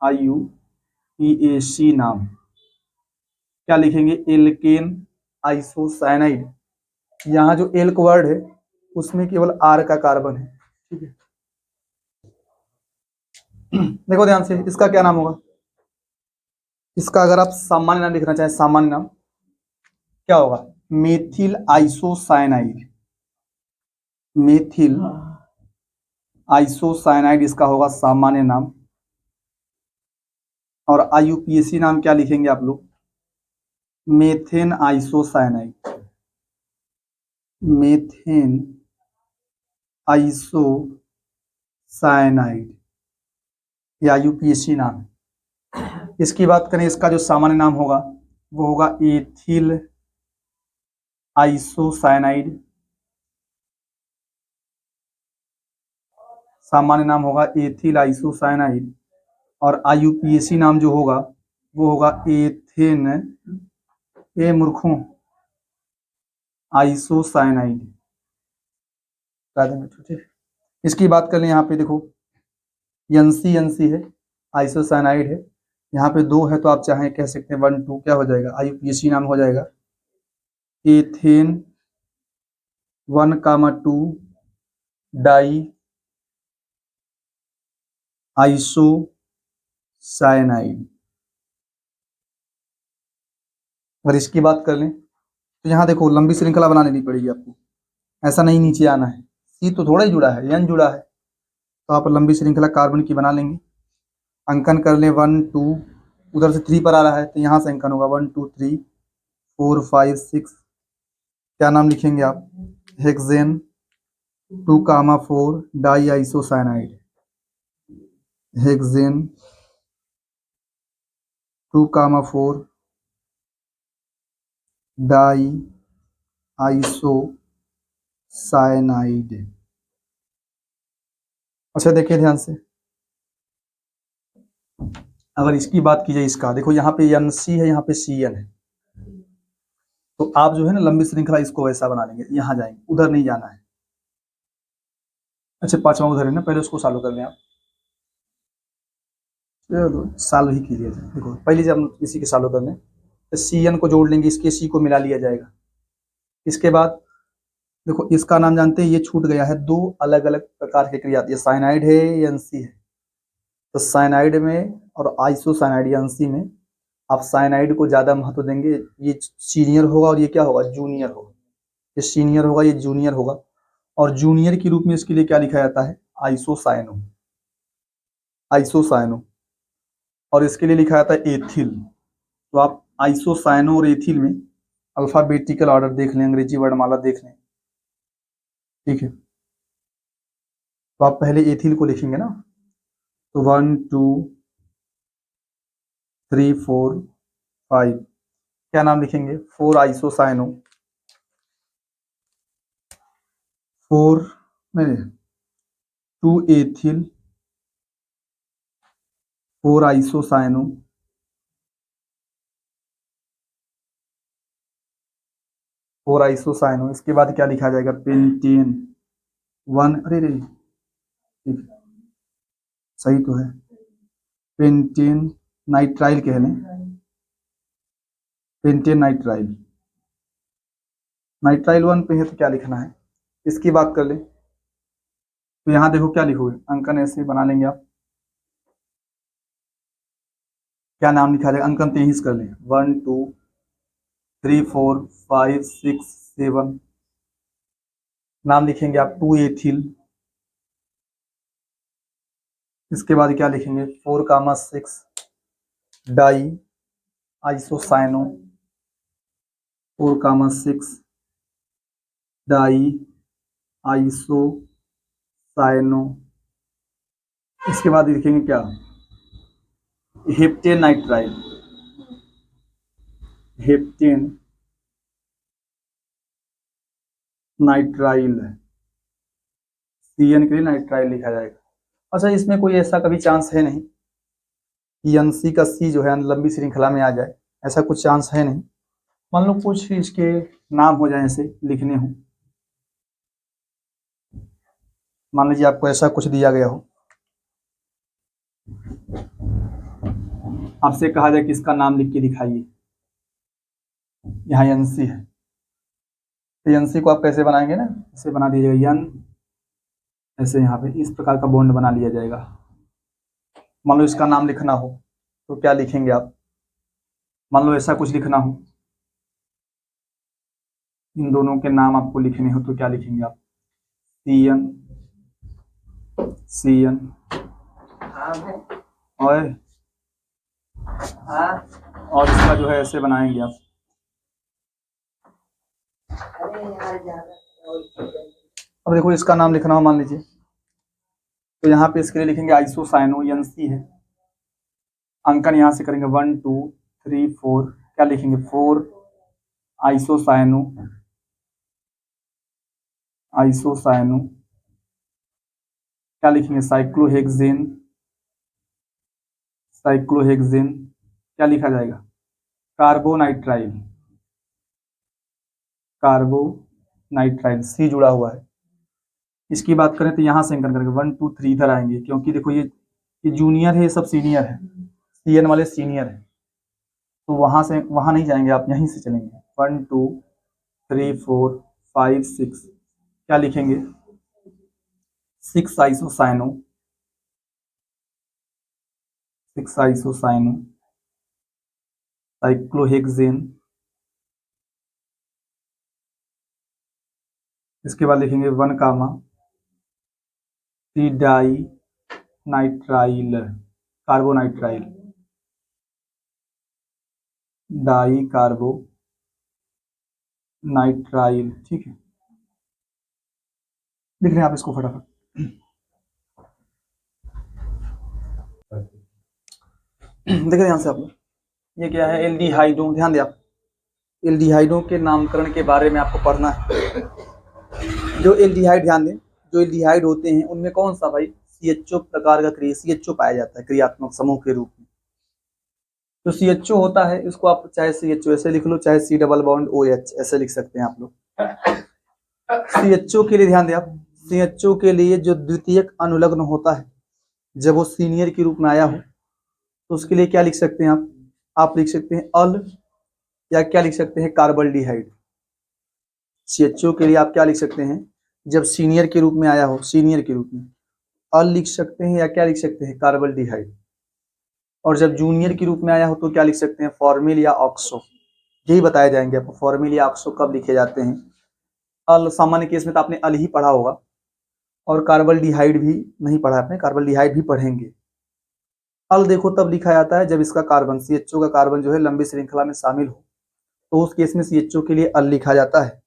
आईयूपीएसी नाम क्या लिखेंगे, एल्केन आइसोसाइनाइड। यहाँ जो एल्क वर्ड है उसमें केवल आर का कार्बन है, ठीक है। देखो ध्यान से, इसका क्या नाम होगा, इसका अगर आप सामान्य नाम लिखना चाहें, सामान्य नाम क्या होगा, मेथिल आइसोसाइनाइड, मेथिल आइसोसाइनाइड इसका होगा सामान्य नाम। और आईयूपीएसी नाम क्या लिखेंगे आप लोग, मेथेन आइसोसाइनाइड, मेथेन आइसोसाइनाइड, या आईयूपीएसी नाम। इसकी बात करें, इसका जो सामान्य नाम होगा वो होगा एथिल आइसोसाइनाइड, सामान्य नाम होगा एथिल आइसोसाइनाइड। और आईयूपीएसी नाम जो होगा वो होगा एथेन, ए मूर्खों, आइसोसाइनाइड। इसकी बात कर लें, यहाँ पे देखो एनसी एनसी है, आइसोसाइनाइड है, यहाँ पे 2 है तो आप चाहें कह सकते हैं 1 2, क्या हो जाएगा, आईयूपीएसी नाम हो जाएगा एथेन 1,2 डाई आइसोसाइनाइड। अगर इसकी बात कर लें तो यहाँ देखो लंबी श्रृंखला बना लेनी पड़ेगी आपको, ऐसा नहीं नीचे आना है, सी तो थोड़ा ही जुड़ा है, एन जुड़ा है, तो आप लंबी श्रृंखला कार्बन की बना लेंगे। अंकन कर लें 1 2, उधर से 3 पर आ रहा है तो यहाँ से अंकन होगा 1 2 3 4 5 6, क्या नाम लिखेंगे आप, hexane 2,4 di isocyanide, hexane 2,4 di isocyanide. Cyanide. अच्छा देखिए ध्यान से, अगर इसकी बात की जाए, इसका देखो यहाँ पे NC है, यहाँ पे CN है, तो आप जो है ना लंबी श्रृंखला इसको वैसा बना लेंगे, यहाँ जाएंगे, उधर नहीं जाना है। अच्छा 5वां उधर है ना, पहले उसको चालू कर लें आप, चलो चालू ही कीजिए। देखो पहले जब हम इसी के चालू कर लें तो CN को जोड़ लेंगे, इसके C को मिला लिया जाएगा। इसके बाद देखो इसका नाम जानते हैं, ये छूट गया है, दो अलग अलग प्रकार की क्रिया आती है, साइनाइड है या NC है। तो साइनाइड में और आइसोसाइनाइड या NC में आप साइनाइड को ज़्यादा महत्व देंगे, ये सीनियर होगा और ये क्या होगा, जूनियर होगा। ये सीनियर होगा, ये जूनियर होगा, और जूनियर के रूप में इसके लिए क्या लिखा जाता है, आइसोसाइनो, आइसोसाइनो। और इसके लिए लिखा जाता है एथिल। तो आप आइसोसाइनो और एथिल में अल्फाबेटिकल ऑर्डर देख लें, अंग्रेजी वर्णमाला देख लें, ठीक है। तो आप पहले एथिल को लिखेंगे ना, तो 1 2 3 4 5, क्या नाम लिखेंगे, 4 आइसोसाइनो, 4 नहीं 2 एथिल, 4 आइसोसाइनो, 4 आइसोसाइनो। इसके बाद क्या लिखा जाएगा, पेंटेन 1, अरे रे ठीक है, सही तो है, पेंटेन नाइट्राइल कह लें, पेंटेन नाइट्राइल। नाइट्राइल 1 पे है तो क्या लिखना है, इसकी बात कर लें तो यहाँ देखो क्या लिखोगे, अंकन ऐसे बना लेंगे आप, क्या नाम लिखा जाएगा, अंकन तेईस कर लें, 1 2 3 4 5 6 7, नाम लिखेंगे आप 2 एथिल। इसके बाद क्या लिखेंगे, 4 6 डाई आइसोसाइनो, 4 6 डाई आइसोसाइनो। इसके बाद लिखेंगे क्या, heptane nitrile, heptane nitrile, CN के लिए नाइट्राइल लिखा जाएगा। अच्छा इसमें कोई ऐसा कभी चांस है नहीं कि NC का C जो है लंबी श्रृंखला में आ जाए, ऐसा कुछ चांस है नहीं। मान लो कुछ इसके नाम हो जाए ऐसे लिखने हो, मान लीजिए आपको ऐसा कुछ दिया गया हो, आपसे कहा जाए कि इसका नाम लिख के दिखाइए, यहाँ NC है, तो NC को आप कैसे बनाएंगे ना, इसे बना दीजिएगा N, ऐसे यहाँ पे इस प्रकार का बॉन्ड बना लिया जाएगा। मान लो इसका नाम लिखना हो तो क्या लिखेंगे आप, मान लो ऐसा कुछ लिखना हो, इन दोनों के नाम आपको लिखने हो तो क्या लिखेंगे आप, CN CN और इसका जो है ऐसे बनाएंगे आप, अब देखो इसका नाम लिखना हो मान लीजिए, तो यहाँ पे इसके लिए लिखेंगे आइसोसाइनो, NC है, अंकन यहाँ से करेंगे 1 2 3 4, क्या लिखेंगे 4 आइसोसाइनो, आइसोसाइनो, क्या लिखेंगे साइक्लोहेक्सेन, साइक्लोहेक्सेन, क्या लिखा जाएगा कार्बोनाइट्राइल, कार्बोनाइट्राइल, C जुड़ा हुआ है। इसकी बात करें तो यहाँ से अंकन करेंगे 1 2 3 इधर आएंगे, क्योंकि देखो ये जूनियर है, ये सब सीनियर है, CN वाले सीनियर है, तो वहां से वहां नहीं जाएंगे आप, यहीं से चलेंगे 1 2 3 4 5 6, क्या लिखेंगे 6 आइसोसाइनो, 6 आइसोसाइनो, साइक्लोहेक्सेन। इसके बाद लिखेंगे 1 3 die nitrile, carbonitrile, die कार्बो nitrile, ठीक है, लिख रहे हैं आप इसको फटाफट। देखिए ध्यान से आप लोग, ये क्या है, एल्डिहाइडों, ध्यान दें आप, एल्डिहाइडों के नामकरण के बारे में आपको पढ़ना है। जो एल्डिहाइड, ध्यान दें, जो एल्डिहाइड होते हैं उनमें कौन सा भाई CHO प्रकार का CHO पाया जाता है क्रियात्मक समूह के रूप में। जो CHO होता है इसको आप चाहे CHO ऐसे लिख लो, चाहे C डबल बॉन्ड OH ऐसे लिख सकते हैं आप लोग। CHO के लिए ध्यान दें आप, CHO के लिए जो द्वितीयक अनुलग्न होता है जब वो सीनियर के रूप में आया हो तो उसके लिए क्या लिख सकते हैं आप लिख सकते हैं अल, या क्या लिख सकते हैं कार्बल्डिहाइड। CHO के लिए आप क्या लिख सकते हैं, जब सीनियर के रूप में आया हो, सीनियर के रूप में अल लिख सकते हैं, या क्या लिख सकते हैं कार्बल्डिहाइड। और जब जूनियर के रूप में आया हो तो क्या लिख सकते हैं फॉर्मिल या ऑक्सो। यही बताया जाएंगे आपको फॉर्मिल या ऑक्सो कब लिखे जाते हैं। अल सामान्य केस में तो आपने अल ही पढ़ा होगा, और कार्बल्डिहाइड भी नहीं पढ़ा आपने, कार्बल्डिहाइड भी पढ़ेंगे। अल देखो तब लिखा जाता है जब इसका कार्बन CHO का कार्बन जो है लंबी श्रृंखला में शामिल हो, तो उस केस में CHO के लिए अल लिखा जाता है।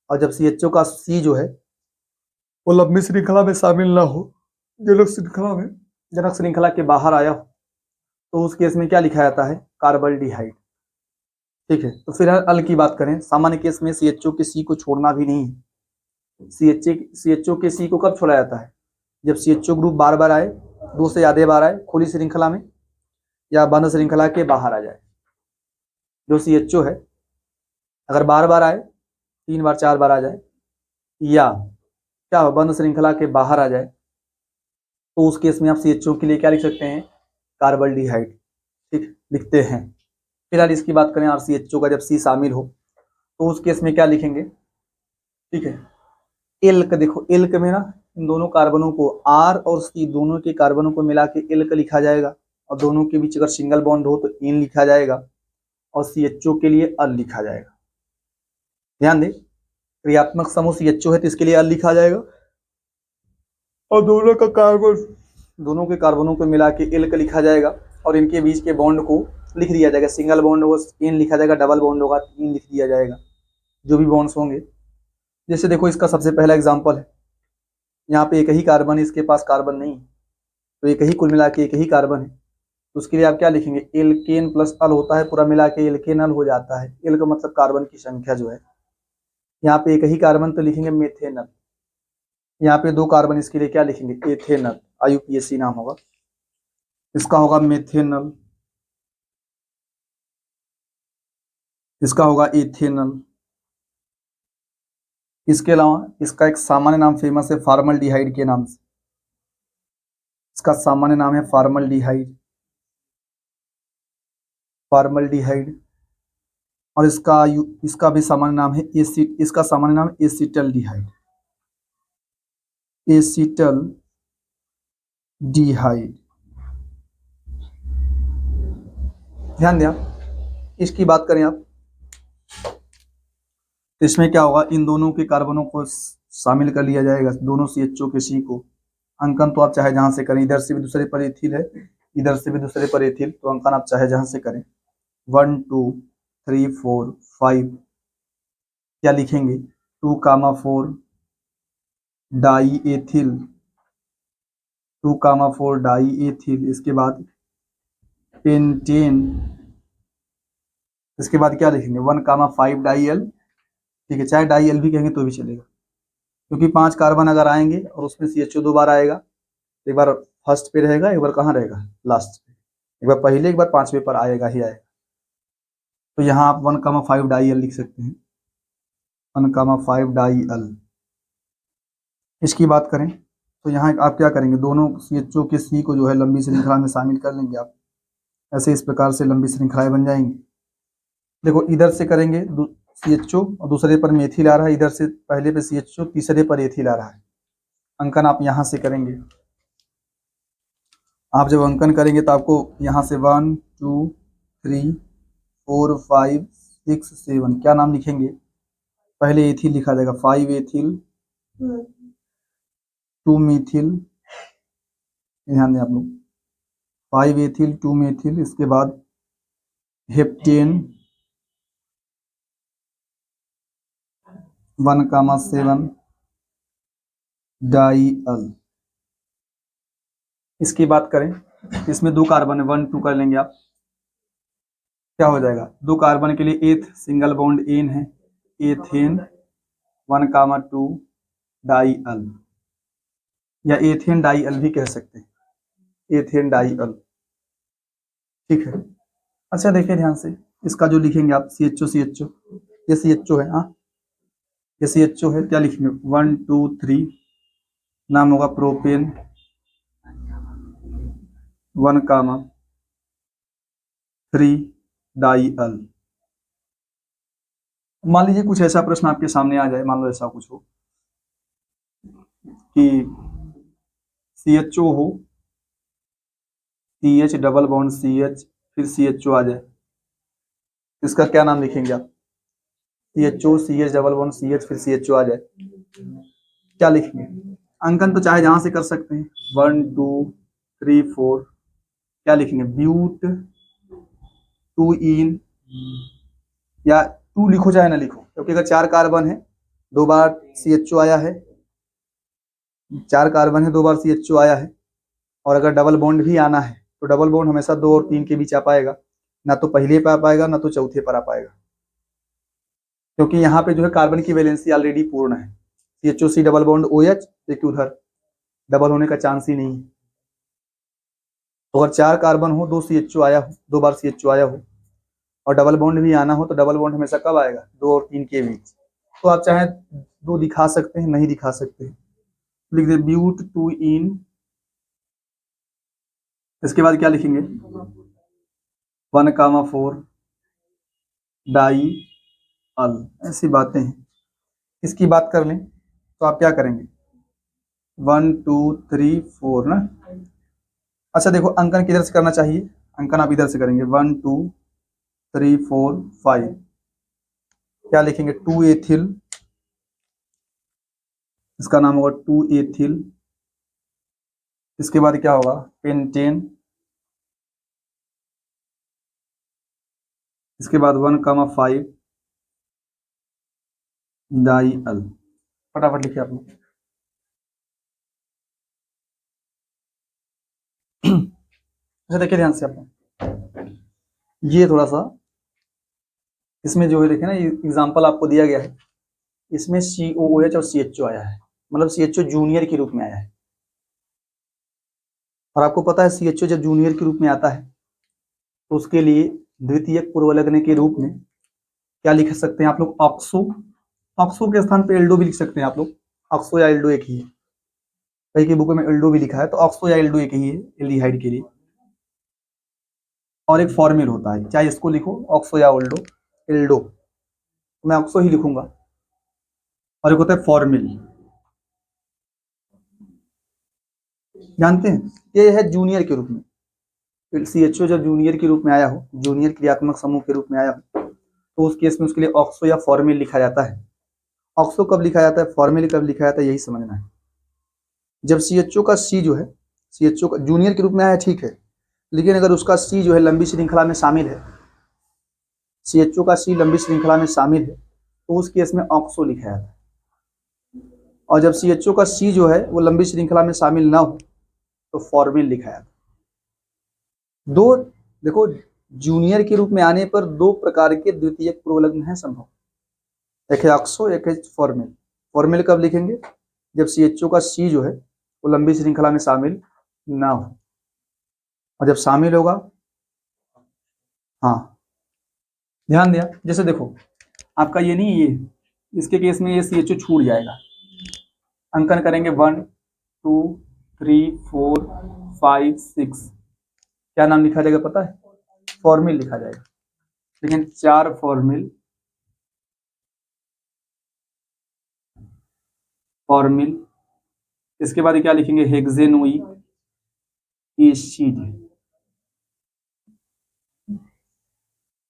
और जब CHO का C जो है वो लंबी श्रृंखला में शामिल ना हो, जनक श्रृंखला के बाहर आया हो, तो उस केस में क्या लिखा जाता है कार्बल्डिहाइड। ठीक है, तो फिर अल की बात करें, सामान्य केस में CHO के C को छोड़ना भी नहीं है। CHO के C को कब छोड़ा जाता है, जब CHO ग्रुप बार बार आए, 2 से ज्यादा बार आए खुली श्रृंखला में, या बंद श्रृंखला के बाहर आ जाए। जो CHO है अगर बार बार आए, 3 बार 4 बार आ जाए, या क्या हो बंद श्रृंखला के बाहर आ जाए, तो उस केस में आप CHO के लिए क्या लिख सकते हैं कार्बल्डिहाइड। ठीक, लिखते हैं। फिलहाल इसकी बात करें, और CHO का जब C शामिल हो तो उस केस में क्या लिखेंगे। ठीक है, एल्क, देखो एल्क में ना इन दोनों कार्बनों को R और C दोनों के कार्बनों को मिला के एल्क लिखा जाएगा, और दोनों के बीच अगर सिंगल बॉन्ड हो तो इन लिखा जाएगा, और CHO के लिए अल लिखा जाएगा। ध्यान दें, क्रियात्मक समूह CHO है तो इसके लिए अल लिखा जाएगा, और दोनों के कार्बनों को मिला के एल्क लिखा जाएगा, और इनके बीच के बॉन्ड को लिख दिया जाएगा। सिंगल बॉन्ड होगा इन लिखा जाएगा, डबल बॉन्ड होगा इन लिख दिया जाएगा, जो भी बॉन्ड्स होंगे। जैसे देखो इसका सबसे पहला एग्जांपल है, यहाँ पे एक ही कार्बन है, इसके पास कार्बन नहीं, तो एक ही कुल मिला के एक ही कार्बन है, तो उसके लिए आप क्या लिखेंगे एल्केन प्लस अल होता है, पूरा मिला के एल्केनल हो जाता है। एल का मतलब कार्बन की संख्या जो है, यहाँ पे एक ही कार्बन तो लिखेंगे मेथेनल, यहाँ पे 2 कार्बन, इसके लिए क्या लिखेंगे एथेनल, IUPAC नाम होगा, इसका होगा मेथेनल, इसका होगा इथेनल। इसके अलावा इसका एक सामान्य नाम फेमस है फॉर्मल्डिहाइड के नाम से, इसका सामान्य नाम है फॉर्मल्डिहाइड, और इसका भी सामान्य नाम है इसका सामान्य नाम है एसिटल्डिहाइड, ध्यान दें आप। इसकी बात करें आप, इसमें क्या होगा, इन दोनों के कार्बनों को शामिल कर लिया जाएगा, दोनों CHO के C को। अंकन तो आप चाहे जहां से करें, इधर से भी दूसरे पर एथिल है, इधर से भी दूसरे पर एथिल, तो अंकन आप चाहे जहां से करें। 1 2 3 4 5 क्या लिखेंगे 2,4 डाई एथिल, 2,4 डाई एथिल। इसके बाद पेंटेन, इसके बाद क्या लिखेंगे 1,5 डाई एल। ठीक है, चाहे डाई एल भी कहेंगे तो भी चलेगा, क्योंकि 5 कार्बन अगर आएंगे और उसमें CHO 2 बार आएगा, एक बार फर्स्ट पे रहेगा, एक बार कहाँ रहेगा लास्ट पे, एक बार पहले एक बार 5वें पर आएगा ही आएगा। तो यहाँ आप 1,5 डाई एल लिख सकते हैं, 1,5 डाई एल। इसकी बात करें तो यहाँ आप क्या करेंगे, दोनों CHO के C को जो है लंबी श्रृंखला में शामिल कर लेंगे आप, ऐसे इस प्रकार से लंबी श्रृंखलाएं बन जाएंगी। देखो इधर से करेंगे CHO और दूसरे पर मेथिल आ रहा है, इधर से पहले पे CHO तीसरे पर एथिल आ रहा है। अंकन आप यहाँ से करेंगे, आप जब अंकन करेंगे तो आपको यहाँ से 1 2 3 4 5 6 7 क्या नाम लिखेंगे, पहले एथिल लिखा जाएगा, 5 एथिल 2 मिथिल, ध्यान दें आप लोग, 5 एथिल 2 मिथिल। इसके बाद हेप्टेन 1,7 डाई एल। इसकी बात करें, इसमें 2 कार्बन है, 1 2 कर लेंगे आप, क्या हो जाएगा 2 कार्बन के लिए एथ सिंगल बॉन्ड एन है, एथेन 1,2 डाई अल, या एथेन डाई अल भी कह सकते हैं, एथेन डाई अल। ठीक है। अच्छा देखिए ध्यान से, इसका जो लिखेंगे आप CHO CHO, ये CHO है, हाँ ये CHO है, क्या लिखेंगे 1 2 3, नाम होगा प्रोपेन 1, 3 डाई अल। मान लीजिए कुछ ऐसा प्रश्न आपके सामने आ जाए, मान लो ऐसा कुछ हो कि CHO हो, CH डबल बॉन्ड CH फिर CHO आ जाए, इसका क्या नाम लिखेंगे आप? CHO CH double bond CH फिर CHO आ जाए, क्या लिखेंगे? अंकन तो चाहे जहां से कर सकते हैं, 1 2 3 4, क्या लिखेंगे? ब्यूट 2 इन, या 2 लिखो चाहे ना लिखो, क्योंकि अगर 4 कार्बन है 2 बार CHO आया है, 4 कार्बन है 2 बार CHO आया है, और अगर डबल बॉन्ड भी आना है तो डबल बॉन्ड हमेशा 2 और 3 के बीच आ पाएगा, ना तो पहले पर आ पाएगा ना तो चौथे पर आ पाएगा, क्योंकि यहाँ पे जो है कार्बन की वैलेंसी ऑलरेडी पूर्ण है। CHOC डबल बॉन्ड OH, देखिए उधर डबल होने का चांस ही नहीं है। तो अगर 4 कार्बन हो 2 CHO आया हो, 2 बार CHO आया हो, और डबल बॉन्ड भी आना हो तो डबल बॉन्ड हमेशा कब आएगा? 2 और 3 के बीच। तो आप चाहे 2 दिखा सकते हैं, नहीं दिखा सकते हैं, लिख दे ब्यूट 2 इन, इसके बाद क्या लिखेंगे 1, 4 डाई अल, ऐसी बातें हैं। इसकी बात कर लें तो आप क्या करेंगे 1 2 3 4 ना। अच्छा देखो अंकन किधर से करना चाहिए, अंकन आप इधर से करेंगे 1 2 3 4 5, क्या लिखेंगे 2 एथिल, इसका नाम होगा 2 एथिल, इसके बाद क्या होगा पेंटेन, इसके बाद 1, 5 डाई अल। फटाफट लिखिए आप लोग। अच्छा देखिए ध्यान से आप लोग, ये थोड़ा सा इसमें जो है देखिए ना, एग्जांपल आपको दिया गया है, इसमें COOH और CHO आया है, मतलब CHO जूनियर के रूप में आया है, और आपको पता है CHO जब जूनियर के रूप में आता है तो उसके लिए द्वितीयक पूर्वलग्न के रूप में क्या लिख सकते हैं आप लोग? ऑक्सो, ऑक्सो के स्थान पे एल्डो भी लिख सकते हैं आप लोग, ऑक्सो या एल्डो एक ही है, कई की बुक में एल्डो भी लिखा है, तो ऑक्सो या एल्डो एक ही है एल्डिहाइड के लिए। और एक फॉर्मिल होता है, चाहे इसको लिखो ऑक्सो या एल्डो, एल्डो तो मैं ऑक्सो ही लिखूंगा, और एक होता है फॉर्मिल, जानते हैं ये है जूनियर के रूप में। CHO जब जूनियर के रूप में आया हो, जूनियर क्रियात्मक समूह के रूप में आया हो, तो उस केस में उसके लिए ऑक्सो या फॉर्मिल लिखा जाता है। ऑक्सो कब लिखा जाता है, फॉर्मिल कब लिखा जाता है, यही समझना है। जब CHO का C जो है, CHO का जूनियर के रूप में आया ठीक है, लेकिन अगर उसका C जो है लंबी श्रृंखला में शामिल है, CHO का C लंबी श्रृंखला में शामिल है, तो उस केस में ऑक्सो लिखा जाता है। और जब CHO का C जो है वो लंबी श्रृंखला में शामिल ना हो तो फॉर्मिल लिखा जाता है। दो देखो, जूनियर के रूप में आने पर 2 प्रकार के द्वितीयक पूर्वलग्न है संभव, एक है ऑक्सो एक है फॉर्मिल। फॉर्मिल कब लिखेंगे? जब CHO का C जो है वो लंबी श्रृंखला में शामिल ना हो, और जब शामिल होगा, हाँ ध्यान दिया, जैसे देखो आपका ये नहीं, ये इसके केस में ये CHO छूट जाएगा, अंकन करेंगे 1 2 3 4 5 6, क्या नाम लिखा जाएगा पता है? फॉर्मिल लिखा जाएगा, लेकिन 4 फॉर्मिल, फॉर्मिल, इसके बाद क्या लिखेंगे हेक्सेनोइक एसिड,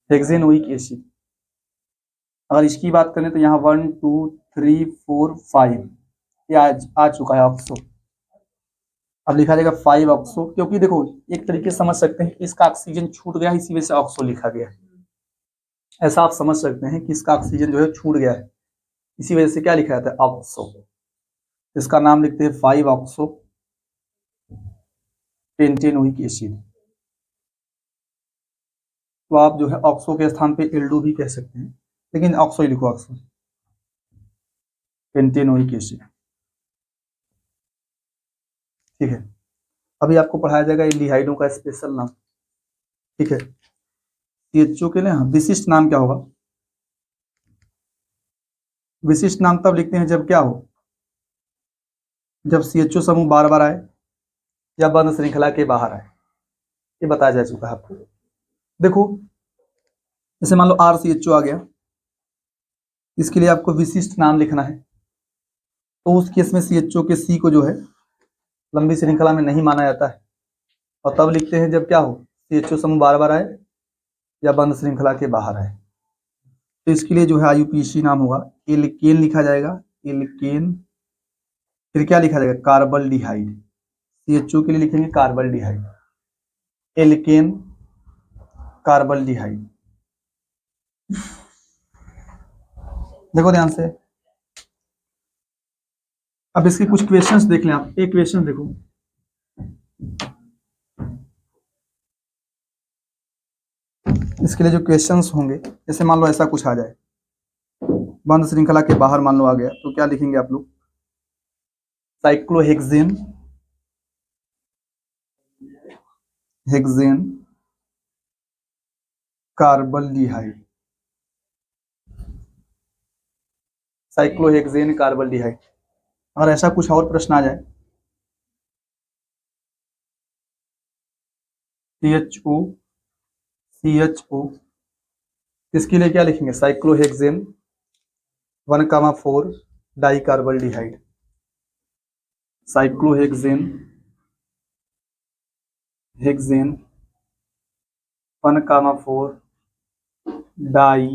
हेक्सेनोइक एसिड। अगर इसकी बात करें तो यहाँ 1 2 3 4 5 ये आ चुका है ऑक्सो, अब लिखा जाएगा 5 ऑक्सो, क्योंकि देखो एक तरीके से समझ सकते हैं कि इसका ऑक्सीजन छूट गया, इसी वजह से ऑक्सो लिखा गया है। ऐसा आप समझ सकते हैं कि इसका ऑक्सीजन जो है छूट गया है, इसी वजह से क्या लिखा जाता है ऑक्सो। इसका नाम लिखते हैं 5 ऑक्सो पेंटेनोइक एसिड। तो आप जो है ऑक्सो के स्थान पे एल्डो भी कह सकते हैं, लेकिन ऑक्सो ही लिखो, ऑक्सो पेंटेनोइक एसिड। ठीक है, अभी आपको पढ़ाया जाएगा एल्डिहाइडों का स्पेशल नाम। ठीक है, CHO के लिए विशिष्ट नाम क्या होगा? विशिष्ट नाम तब लिखते हैं जब क्या हो, जब CHO समूह बार बार आए या बंद श्रृंखला के बाहर आए। ये बताया जा चुका है आपको। देखो जैसे मान लो RCHO आ गया, इसके लिए आपको विशिष्ट नाम लिखना है, तो उस केस में CHO के C को जो है लंबी श्रृंखला में नहीं माना जाता है, और तब लिखते हैं जब क्या हो, CHO समूह बार बार आए या बंद श्रृंखला के बाहर आए। तो इसके लिए जो है IUPAC नाम होगा, एल्केन लिखा जाएगा, एल्केन। फिर क्या लिखा जाएगा, कार्बल्डिहाइड। CHO के लिए लिखेंगे कार्बल्डिहाइड, एल्केन कार्बल्डिहाइड। देखो ध्यान से, अब इसके कुछ क्वेश्चंस देख लें आप। एक क्वेश्चन देखो, इसके लिए जो क्वेश्चंस होंगे, जैसे मान लो ऐसा कुछ आ जाए, बंद श्रृंखला के बाहर मान लो आ गया, तो क्या लिखेंगे आप लोग, साइक्लोहेक्सेन, हेक्सेन कार्बल्डिहाइड, साइक्लोहेक्सेन कार्बल्डिहाइड। और ऐसा कुछ और प्रश्न आ जाए, CHO, इसके लिए क्या लिखेंगे, साइक्लोहेक्सेन 1,4 डाइकार्बल्डिहाइड, साइक्लोहेक्सेन हेक्सेन 1,4 डाई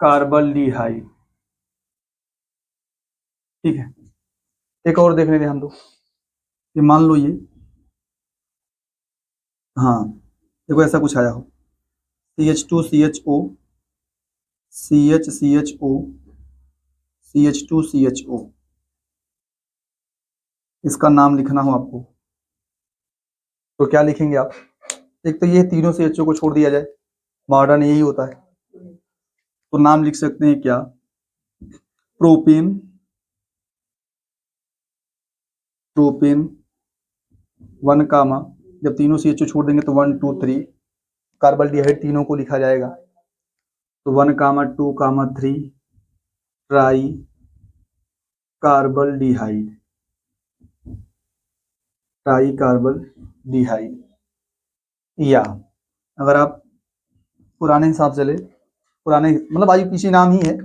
कार्बल्डिहाइड। ठीक है, एक और देखने दें हम लोग, ये मान लो ये, हाँ देखो ऐसा कुछ आया हो, CH2CHO, CHCHO, CH2CHO, इसका नाम लिखना हो आपको, तो क्या लिखेंगे आप? एक तो ये तीनों CHO को छोड़ दिया जाए, मॉडर्न यही होता है, तो नाम लिख सकते हैं क्या, प्रोपेन, प्रोपेन 1, जब तीनों CHO छोड़ देंगे तो 1 2 3, कार्बल्डिहाइड तीनों को लिखा जाएगा, तो 1, 2, 3 ट्राई कार्बल्डिहाइड, ट्राई कार्बल्डिहाइड। या अगर आप पुराने हिसाब से ले, पुराने मतलब IUPAC नाम ही है,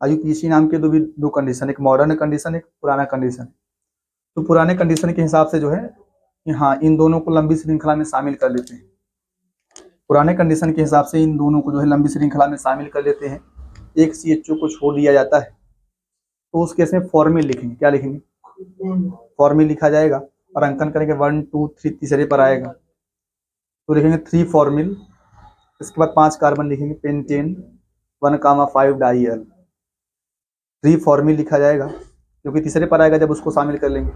IUPAC नाम के दो कंडीशन, एक मॉडर्न कंडीशन, एक पुराना कंडीशन। तो पुराने कंडीशन के हिसाब से जो है, हाँ इन दोनों को लंबी श्रृंखला में शामिल कर लेते हैं, पुराने कंडीशन के हिसाब से इन दोनों को जो है लंबी श्रृंखला में शामिल कर लेते हैं, एक CHO को छोड़ दिया जाता है, तो उस केस में फॉर्मिल लिखेंगे, क्या लिखेंगे, फॉर्मिल लिखा जाएगा, और अंकन करेंगे 1 2 3, तीसरे पर आएगा तो लिखेंगे 3 फॉर्मिल, इसके बाद 5 कार्बन लिखेंगे, पेंटेन 1,5 डाइल, 3 फॉर्मिल लिखा जाएगा, क्योंकि तीसरे पर आएगा जब उसको शामिल कर लेंगे,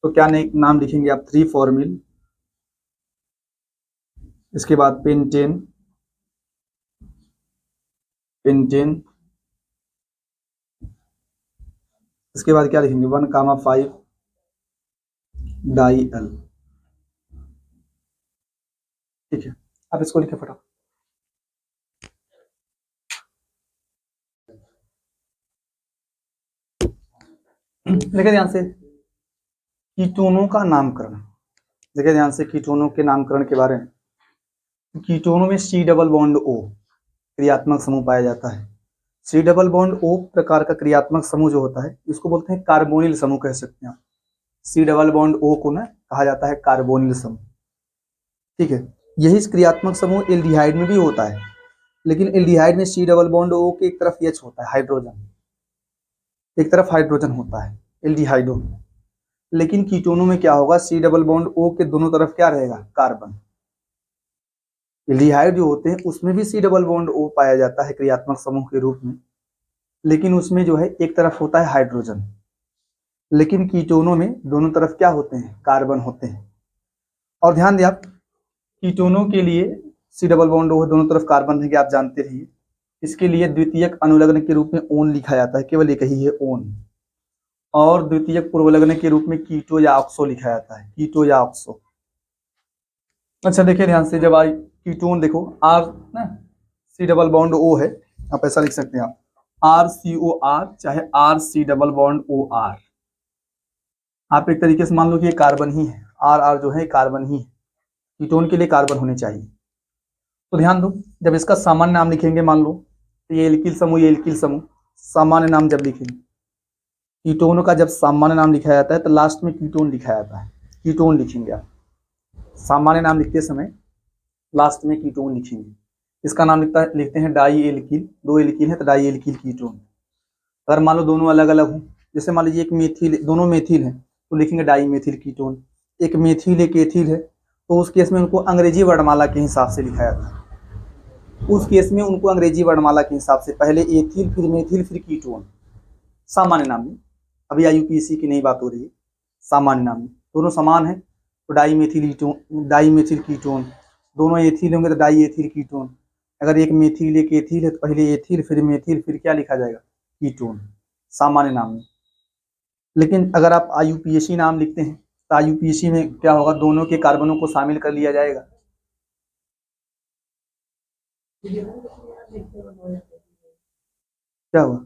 तो क्या नाम लिखेंगे आप, 3 फॉर्मिल, इसके बाद पेंटेन, पेंटेन, इसके बाद क्या लिखेंगे, 1,5 डाइल। ठीक है, आप इसको लिखे फटाफट। देखिए ध्यान से, कीटोनों का नामकरण, देखिए ध्यान से कीटोनों के नामकरण के बारे में, कीटोनों में C डबल बॉन्ड O क्रियात्मक समूह पाया जाता है। C डबल बॉन्ड O प्रकार का क्रियात्मक समूह जो होता है, इसको बोलते हैं कार्बोनिल समूह कह सकते हैं आप। C डबल बॉन्ड O को ना कहा जाता है कार्बोनिल समूह। ठीक है, यही क्रियात्मक समूह एल्डिहाइड में भी होता है, लेकिन एल्डिहाइड में C डबल बॉन्ड O के एक तरफ H होता है, हाइड्रोजन, एक तरफ हाइड्रोजन होता है एल्डिहाइडों में, लेकिन कीटोनों में क्या होगा, C डबल बॉन्ड O के दोनों तरफ क्या रहेगा, कार्बन। एल्डिहाइड जो होते हैं उसमें भी C डबल बॉन्ड O पाया जाता है क्रियात्मक समूह के रूप में, लेकिन उसमें जो है एक तरफ होता है हाइड्रोजन, लेकिन कीटोनों में दोनों तरफ क्या होते हैं, कार्बन होते हैं। और ध्यान दें आप, कीटोनों के लिए C डबल बॉन्ड O दोनों तरफ कार्बन रहेंगे, आप जानते रहिए। इसके लिए द्वितीयक अनुलग्न के रूप में ओन लिखा जाता है, केवल एक ही है ओन। और द्वितीयक पूर्वलग्न के रूप में कीटो या ऑक्सो लिखा जाता है, कीटो या ऑक्सो। अच्छा देखिए ध्यान से, जब आई कीटोन देखो आर ना, सी डबल बॉन्ड ओ है, आप ऐसा लिख सकते हैं आप आर सी ओ आर चाहे R C double bond O R. आप एक तरीके से मान लो कि ये कार्बन ही है, आर आर जो है कार्बन ही है, कीटोन के लिए कार्बन होने चाहिए। तो ध्यान दो, जब इसका सामान्य नाम लिखेंगे, मान लो तो ये एल्किल समूह, ये एल्किल समूह, सामान्य नाम जब लिखेंगे, कीटोन का जब सामान्य नाम लिखा जाता है तो लास्ट में कीटोन लिखा जाता है, कीटोन लिखेंगे आप सामान्य नाम लिखते समय लास्ट में कीटोन लिखेंगे। इसका नाम लिखते हैं डाई एल्किल, दो एल्किल है तो डाई एल्किल कीटोन। अगर मान लो दोनों अलग अलग हो, जैसे मान लीजिए एक मेथिल, दोनों मेथिल है तो लिखेंगे डाई मेथिल कीटोन, एक मेथिल एक एथिल है तो उस केस में उनको अंग्रेजी वर्णमाला के हिसाब से लिखा जाता है, उस केस में उनको अंग्रेजी वर्णमाला के हिसाब से पहले एथिल फिर मेथिल फिर कीटोन, सामान्य नाम में। अभी IUPAC की नई बात हो रही है, सामान्य नाम में दोनों समान है तो डाई मेथिल कीटोन, दोनों एथिल होंगे तो डाई एथिल कीटोन। अगर एक मेथिल एक एथिल है तो पहले एथिल फिर मेथिल फिर क्या लिखा जाएगा, कीटोन, सामान्य नाम में। लेकिन अगर आप IUPAC नाम लिखते हैं तो IUPAC में क्या होगा, दोनों के कार्बनों को शामिल कर लिया जाएगा। क्या हुआ?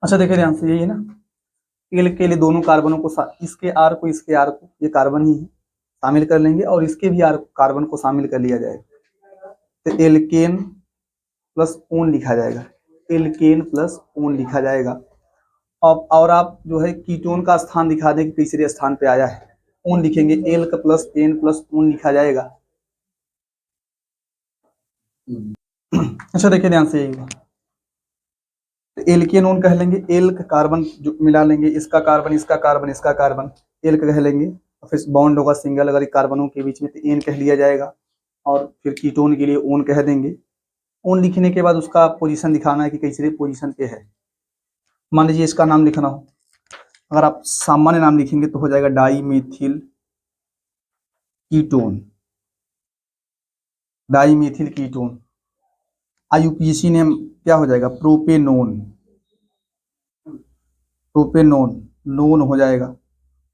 अच्छा देखिए ध्यान से, यही है ना, एल के लिए दोनों कार्बनों को इसके आर को इसके आर को, ये कार्बन ही है, शामिल कर लेंगे और इसके भी आर कार्बन को शामिल कर लिया जाएगा तो एल्केन प्लस ओन लिखा जाएगा, एल्केन प्लस ओन लिखा जाएगा। अब और आप जो है कीटोन का स्थान दिखा दें कि तीसरे स्थान पे आया है, ओन लिखेंगे, एल का प्लस एन प्लस ओन लिखा जाएगा। अच्छा देखिए ध्यान से, यही हुआ तो एल्केन ओन कह लेंगे, एल का कार्बन जो मिला लेंगे, इसका कार्बन इसका कार्बन इसका कार्बन, एल कह लेंगे, और फिर बॉन्ड होगा सिंगल अगर कार्बनों के बीच में तो एन कह लिया जाएगा, और फिर कीटोन के लिए ओन कह देंगे। ओन लिखने के बाद उसका पोजीशन दिखाना है कि किसी पोजीशन पे है। मान लीजिए इसका नाम लिखना हो, अगर आप सामान्य नाम लिखेंगे तो हो जाएगा di methyl ketone, di methyl ketone. IUPAC name क्या हो जाएगा, प्रोपेनोन, प्रोपेनोन नोन हो जाएगा।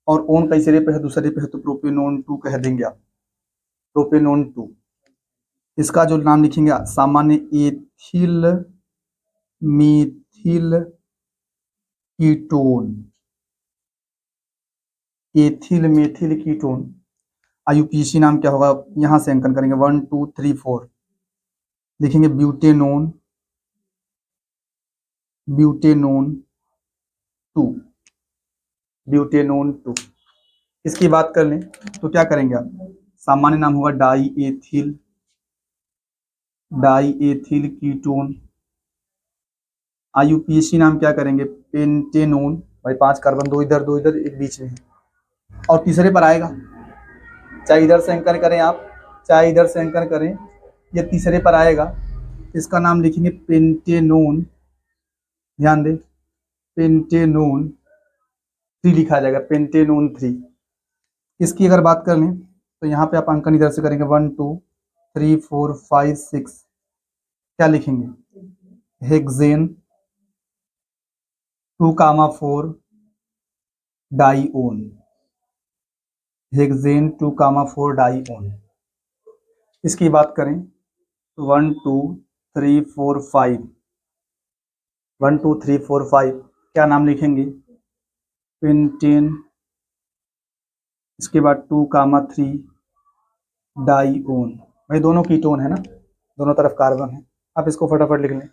और ओन तीसरे पे है दूसरे पे है तो प्रोपेनोन 2 कह देंगे आप, प्रोपेनोन 2। इसका जो नाम लिखेंगे सामान्य ethyl methyl ketone, ethyl methyl ketone. IUPAC नाम क्या होगा, यहां से अंकन करेंगे 1 2 3 4, लिखेंगे ब्यूटेनोन, ब्यूटेनोन 2, ब्यूटेनोन 2। इसकी बात कर लें तो क्या करेंगे आप, सामान्य नाम होगा डाई एथिल कीटोन। IUPAC नाम क्या करेंगे, पेंटेनोन, भाई 5 कार्बन, दो इधर एक बीच में है, और तीसरे पर आएगा, चाहे इधर से अंकन करें आप चाहे इधर से अंकन करें, ये तीसरे पर आएगा। इसका नाम लिखेंगे पेंटेनोन, ध्यान दें, पेंटेनोन 3 लिखा जाएगा, पेंटेनोन 3। इसकी अगर बात कर लें तो यहाँ पे आप अंकन इधर से करेंगे 1 2 3 4 5 6, क्या लिखेंगे, हेक्सेन 2,4 डाईओन, हेक्सेन 2,4 डाईओन। इसकी बात करें तो 1 2 3 4 5, 1 2 3 4 5, क्या नाम लिखेंगे, पेंटेन, इसके बाद 2,3 डाईओन। भाई दोनों कीटोन है ना, दोनों तरफ कार्बन है, आप इसको फटाफट लिख लें।